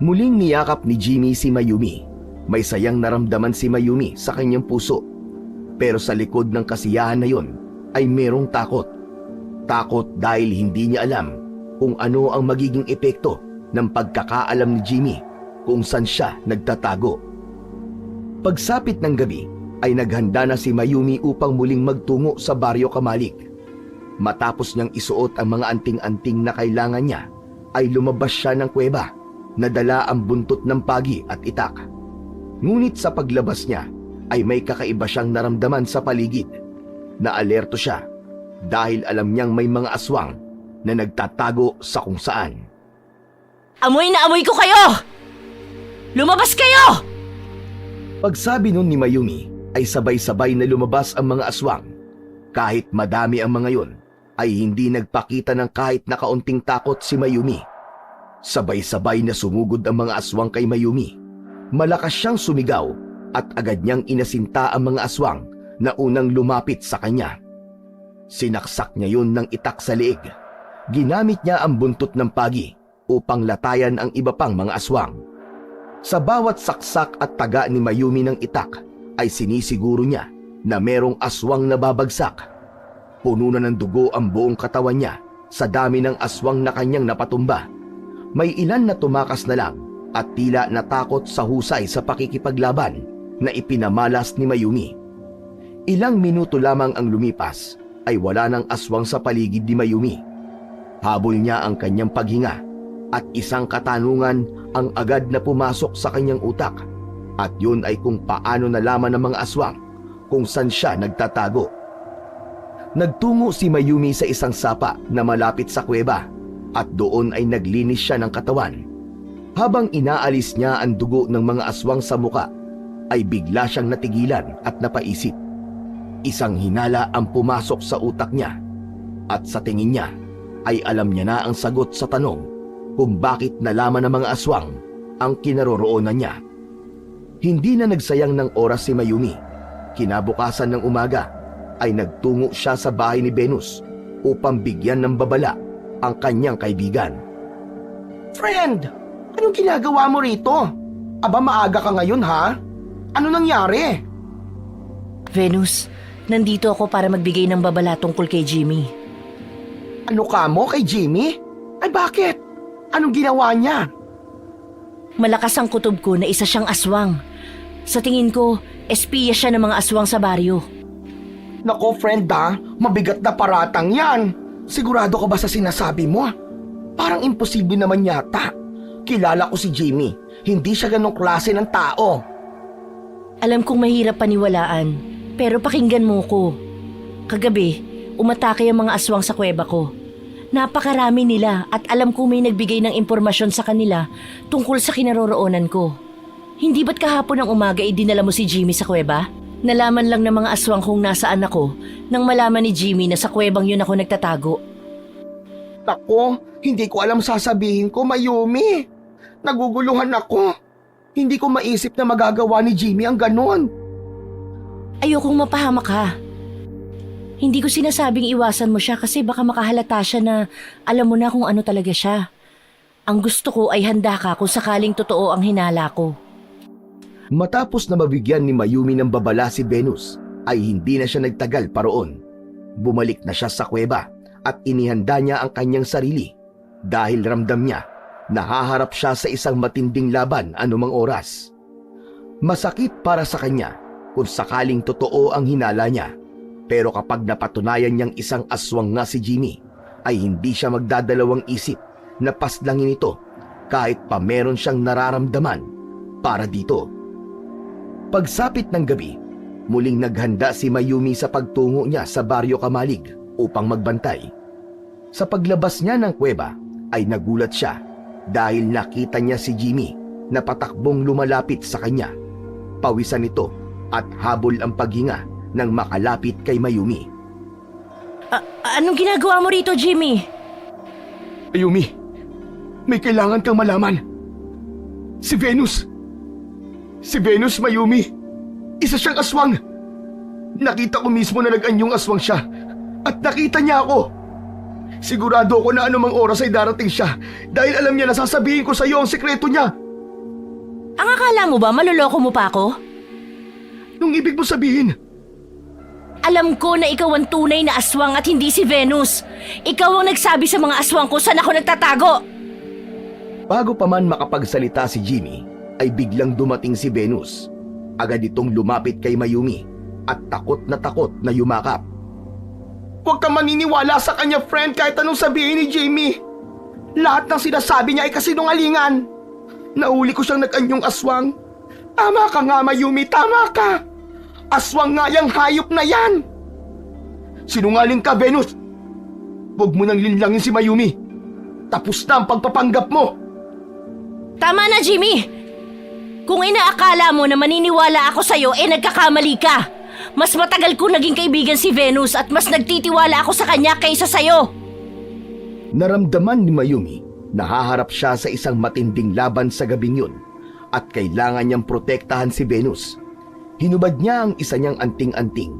Muling niyakap ni Jimmy si Mayumi. May sayang naramdaman si Mayumi sa kanyang puso. Pero sa likod ng kasiyahan na yon ay merong takot. Takot dahil hindi niya alam kung ano ang magiging epekto ng pagkakaalam ni Jimmy kung saan siya nagtatago. Pagsapit ng gabi ay naghanda na si Mayumi upang muling magtungo sa Baryo Kamalig. Matapos niyang isuot ang mga anting-anting na kailangan niya, ay lumabas siya ng kuweba na dala ang buntot ng pagi at itak. Ngunit sa paglabas niya ay may kakaiba siyang naramdaman sa paligid. Naalerto siya dahil alam niyang may mga aswang na nagtatago sa kung saan. Amoy na amoy ko kayo! Lumabas kayo! Pagsabi nun ni Mayumi ay sabay-sabay na lumabas ang mga aswang. Kahit madami ang mga yon, ay hindi nagpakita ng kahit na kaunting takot si Mayumi. Sabay-sabay na sumugod ang mga aswang kay Mayumi. Malakas siyang sumigaw at agad niyang inasinta ang mga aswang na unang lumapit sa kanya. Sinaksak niya yun ng itak sa leeg. Ginamit niya ang buntot ng pagi upang latayan ang iba pang mga aswang. Sa bawat saksak at taga ni Mayumi ng itak ay sinisiguro niya na merong aswang na babagsak. Puno na ng dugo ang buong katawan niya sa dami ng aswang na kanyang napatumba. May ilan na tumakas na lang at tila natakot sa husay sa pakikipaglaban na ipinamalas ni Mayumi. Ilang minuto lamang ang lumipas ay wala ng aswang sa paligid ni Mayumi. Habol niya ang kanyang paghinga at isang katanungan ang agad na pumasok sa kanyang utak. At yun ay kung paano nalaman ng mga aswang kung saan siya nagtatago. Nagtungo si Mayumi sa isang sapa na malapit sa kuweba at doon ay naglinis siya ng katawan. Habang inaalis niya ang dugo ng mga aswang sa muka, ay bigla siyang natigilan at napaisip. Isang hinala ang pumasok sa utak niya at sa tingin niya ay alam niya na ang sagot sa tanong kung bakit nalaman ng mga aswang ang kinaroroonan niya. Hindi na nagsayang ng oras si Mayumi. Kinabukasan ng umaga ay nagtungo siya sa bahay ni Venus upang bigyan ng babala ang kanyang kaibigan. Friend, anong ginagawa mo rito? Aba, maaga ka ngayon ha? Ano nangyari? Venus, nandito ako para magbigay ng babala tungkol kay Jimmy. Ano ka mo kay Jimmy? Ay bakit? Anong ginawa niya? Malakas ang kutob ko na isa siyang aswang. Sa tingin ko, espiya siya ng mga aswang sa baryo. Nako friend ha, mabigat na paratang yan. Sigurado ka ba sa sinasabi mo? Parang imposible naman yata. Kilala ko si Jimmy. Hindi siya ganong klase ng tao. Alam kong mahirap paniwalaan, pero pakinggan mo ko. Kagabi, umatake ang mga aswang sa kuweba ko. Napakarami nila at alam ko may nagbigay ng impormasyon sa kanila tungkol sa kinaroroonan ko. Hindi ba't kahapon ng umaga dinala mo si Jimmy sa kuweba? Nalaman lang ng mga aswang kung nasaan ako nang malaman ni Jimmy na sa kuwebang yun ako nagtatago. Ako, hindi ko alam sasabihin ko, Mayumi. Naguguluhan ako. Hindi ko maisip na magagawa ni Jimmy ang ganon. Ayokong mapahamak ka. Hindi ko sinasabing iwasan mo siya kasi baka makahalata siya na alam mo na kung ano talaga siya. Ang gusto ko ay handa ka kung sakaling totoo ang hinala ko. Matapos na mabigyan ni Mayumi ng babala si Venus, ay hindi na siya nagtagal paroon. Bumalik na siya sa kuweba at inihanda niya ang kanyang sarili dahil ramdam niya na haharap siya sa isang matinding laban anumang oras. Masakit para sa kanya kung sakaling totoo ang hinala niya, pero kapag napatunayan niyang isang aswang nga si Jimmy, ay hindi siya magdadalawang isip na paslangin ito kahit pa meron siyang nararamdaman para dito. Pagsapit ng gabi, muling naghanda si Mayumi sa pagtungo niya sa Baryo Kamalig upang magbantay. Sa paglabas niya ng kuweba ay nagulat siya dahil nakita niya si Jimmy na patakbong lumalapit sa kanya. Pawisan ito at habol ang paghinga nang makalapit kay Mayumi. Anong ginagawa mo rito, Jimmy? Mayumi, may kailangan kang malaman. Si Venus, Mayumi, isa siyang aswang. Nakita ko mismo na nag-anyong aswang siya at nakita niya ako. Sigurado ako na anumang oras ay darating siya dahil alam niya na sasabihin ko sa iyo ang sekreto niya. Ang akala mo ba maloloko mo pa ako? Nung ibig mo sabihin? Alam ko na ikaw ang tunay na aswang at hindi si Venus. Ikaw ang nagsabi sa mga aswang ko saan ako nagtatago. Bago pa man makapagsalita si Jimmy, ay biglang dumating si Venus. Agad itong lumapit kay Mayumi at takot na yumakap. Huwag kang maniniwala sa kanya, friend, kahit anong sabihin ni Jimmy. Lahat ng sinasabi niya ay kasinungalingan. Nahuli ko siyang nag-anyong aswang. Tama ka nga, Mayumi, tama ka. Aswang nga yung hayop na yan. Sinungaling ka, Venus. Huwag mo nang linlangin si Mayumi. Tapos na ang pagpapanggap mo. Tama na, Jimmy! Kung inaakala mo na maniniwala ako sa'yo, nagkakamali ka. Mas matagal ko naging kaibigan si Venus at mas nagtitiwala ako sa kanya kaysa sa'yo. Naramdaman ni Mayumi na haharap siya sa isang matinding laban sa gabing yun at kailangan niyang protektahan si Venus. Hinubad niya ang isa niyang anting-anting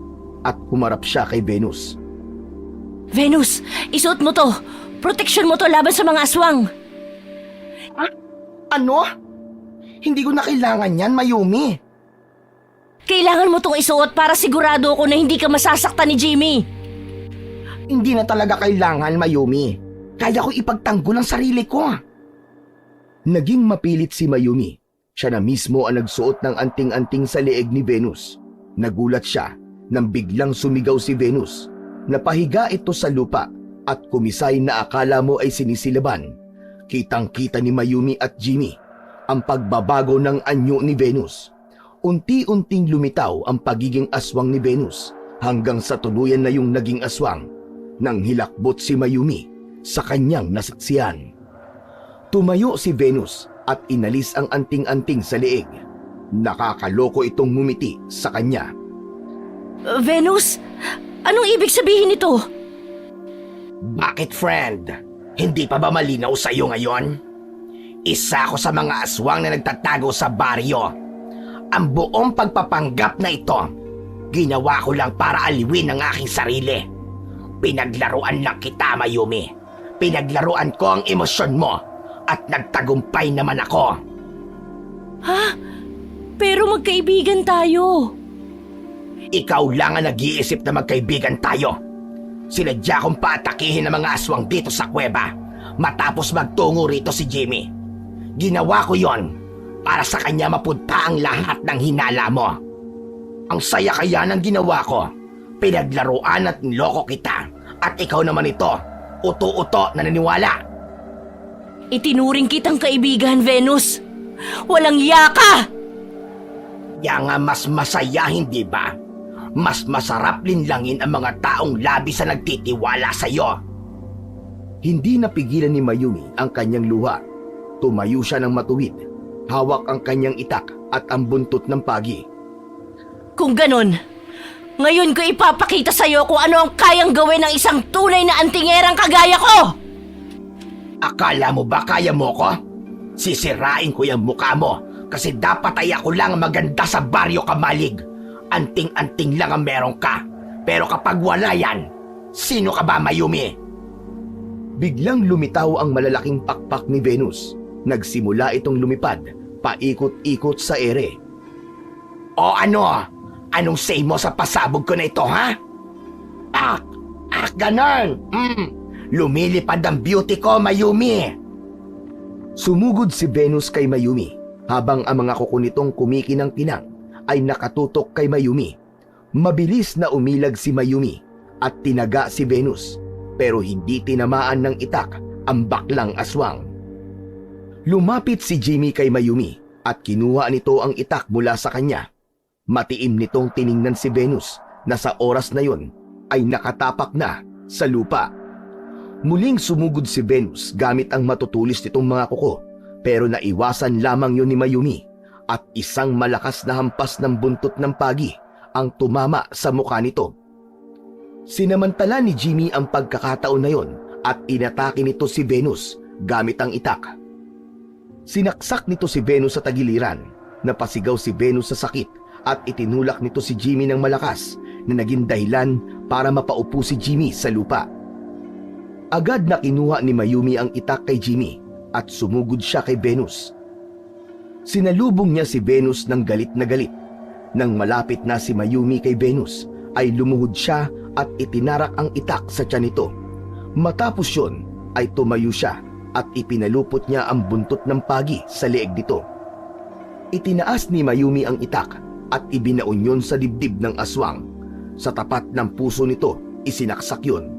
at humarap siya kay Venus. Venus, isuot mo to. Proteksyon mo to laban sa mga aswang. Ano? Hindi ko na kailangan yan, Mayumi. Kailangan mo tong isuot para sigurado ako na hindi ka masasaktan ni Jimmy. Hindi na talaga kailangan, Mayumi. Kaya ko ipagtanggol ang sarili ko. Naging mapilit si Mayumi. Siya na mismo ang nagsuot ng anting-anting sa leeg ni Venus. Nagulat siya nang biglang sumigaw si Venus. Napahiga ito sa lupa at kumisay na akala mo ay sinisilaban. Kitang-kita ni Mayumi at Jimmy ang pagbabago ng anyo ni Venus. Unti-unting lumitaw ang pagiging aswang ni Venus hanggang sa tuluyan na yung naging aswang nang hilakbot si Mayumi sa kanyang nasaksihan. Tumayo si Venus at inalis ang anting-anting sa leeg. Nakakaloko itong ngumiti sa kanya. Venus, anong ibig sabihin nito? Bakit, friend? Hindi pa ba malinaw sa iyo ngayon? Isa ako sa mga aswang na nagtatago sa baryo. Ang buong pagpapanggap na ito, ginawa ko lang para aliwin ang aking sarili. Pinaglaruan lang kita, Mayumi. Pinaglaruan ko ang emosyon mo at nagtagumpay naman ako. Ha? Pero magkaibigan tayo. Ikaw lang ang nag-iisip na magkaibigan tayo. Sinadya kong paatakihin ang mga aswang dito sa kuweba matapos magtungo rito si Jimmy. Ginawa ko yon para sa kanya mapunta ang lahat ng hinala mo. Ang saya kaya ng ginawa ko. Pinaglaruan at niloko kita. At ikaw naman ito, uto-uto na naniwala. Itinuring kitang kaibigan, Venus. Walang iya ka! Kaya nga mas masaya, hindi ba? Mas masarap linlangin ang mga taong labis na nagtitiwala sa'yo. Hindi napigilan ni Mayumi ang kanyang luha. Tumayo siya ng matuwid. Hawak ang kanyang itak at ang buntot ng pagi. Kung ganun, ngayon ko ipapakita sa'yo kung ano ang kayang gawin ng isang tunay na antingerang kagaya ko! Akala mo ba kaya mo ko? Sisirain ko yung mukha mo kasi dapat ay ako lang ang maganda sa baryo Kamalig. Anting-anting lang ang meron ka. Pero kapag wala yan, sino ka ba, Mayumi? Biglang lumitaw ang malalaking pakpak ni Venus. Nagsimula itong lumipad, paikot-ikot sa ere. O ano? Anong say mo sa pasabog ko na ito, ha? Ganon. Lumilipad ang beauty ko, Mayumi. Sumugod si Venus kay Mayumi habang ang mga kuko nitong kumikinang-kinang ay nakatutok kay Mayumi. Mabilis na umilag si Mayumi at tinaga si Venus pero hindi tinamaan ng itak ang baklang aswang. Lumapit si Jimmy kay Mayumi at kinuha nito ang itak mula sa kanya. Matiim nitong tiningnan si Venus na sa oras na yon ay nakatapak na sa lupa. Muling sumugod si Venus gamit ang matutulis nitong mga kuko pero naiwasan lamang yon ni Mayumi at isang malakas na hampas ng buntot ng pagi ang tumama sa mukha nito. Sinamantala ni Jimmy ang pagkakataon na yon at inatake nito si Venus gamit ang itak. Sinaksak nito si Venus sa tagiliran, napasigaw si Venus sa sakit at itinulak nito si Jimmy ng malakas na naging dahilan para mapaupo si Jimmy sa lupa. Agad na kinuha ni Mayumi ang itak kay Jimmy at sumugod siya kay Venus. Sinalubong niya si Venus ng galit na galit. Nang malapit na si Mayumi kay Venus, ay lumuhod siya at itinarak ang itak sa tiyan nito. Matapos yun, ay tumayo siya at ipinalupot niya ang buntot ng pagi sa leeg nito. Itinaas ni Mayumi ang itak at ibinaon yun sa dibdib ng aswang. Sa tapat ng puso nito, isinaksak yun.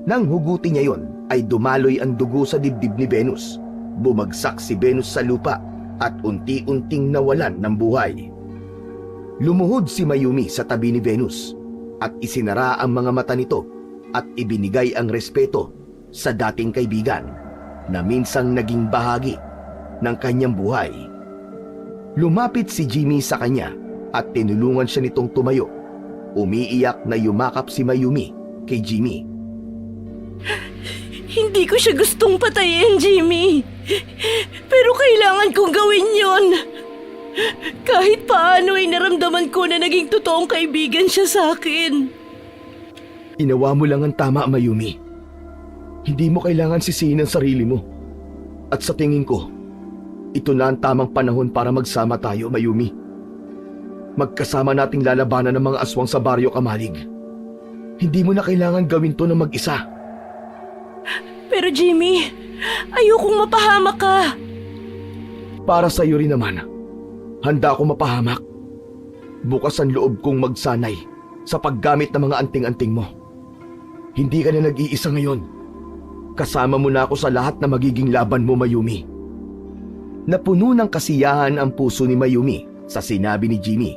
Nang huguti niya yon, ay dumaloy ang dugo sa dibdib ni Venus. Bumagsak si Venus sa lupa at unti-unting nawalan ng buhay. Lumuhod si Mayumi sa tabi ni Venus at isinara ang mga mata nito at ibinigay ang respeto sa dating kaibigan na minsang naging bahagi ng kanyang buhay. Lumapit si Jimmy sa kanya at tinulungan siya nitong tumayo. Umiiyak na yumakap si Mayumi kay Jimmy. Hindi ko siya gustong patayin, Jimmy. Pero kailangan kong gawin yon. Kahit paano ay naramdaman ko na naging totoong kaibigan siya sa akin. Inawa mo lang ang tama, Mayumi. Hindi mo kailangan sisihin ang sarili mo. At sa tingin ko, ito na ang tamang panahon para magsama tayo, Mayumi. Magkasama nating lalabanan ng mga aswang sa baryo Kamalig. Hindi mo na kailangan gawin to na mag-isa. Pero Jimmy, ayokong mapahamak ka. Para sa iyo rin naman, handa ako mapahamak. Bukas ang loob kong magsanay sa paggamit ng mga anting-anting mo. Hindi ka na nag-iisa ngayon. Kasama mo na ako sa lahat na magiging laban mo, Mayumi. Napuno ng kasiyahan ang puso ni Mayumi sa sinabi ni Jimmy.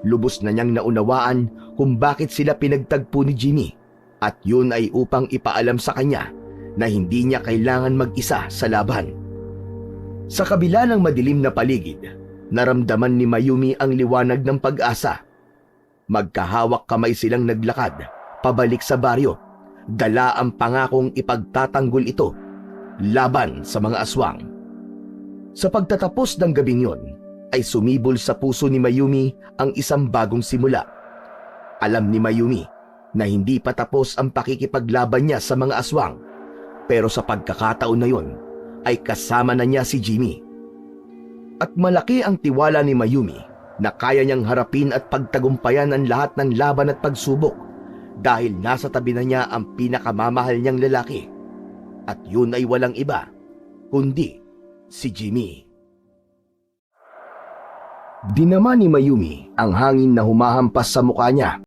Lubos na niyang naunawaan kung bakit sila pinagtagpo ni Jimmy at yun ay upang ipaalam sa kanya na hindi niya kailangan mag-isa sa laban. Sa kabila ng madilim na paligid, naramdaman ni Mayumi ang liwanag ng pag-asa. Magkahawak kamay silang naglakad pabalik sa baryo, dala ang pangakong ipagtatanggol ito laban sa mga aswang. Sa pagtatapos ng gabing yon, ay sumibol sa puso ni Mayumi ang isang bagong simula. Alam ni Mayumi na hindi pa tapos ang pakikipaglaban niya sa mga aswang, pero sa pagkakataon na yon ay kasama na niya si Jimmy. At malaki ang tiwala ni Mayumi na kaya niyang harapin at pagtagumpayan ang lahat ng laban at pagsubok dahil nasa tabi na niya ang pinakamamahal niyang lalaki. At yun ay walang iba kundi si Jimmy. Dinama ni Mayumi ang hangin na humahampas sa mukha niya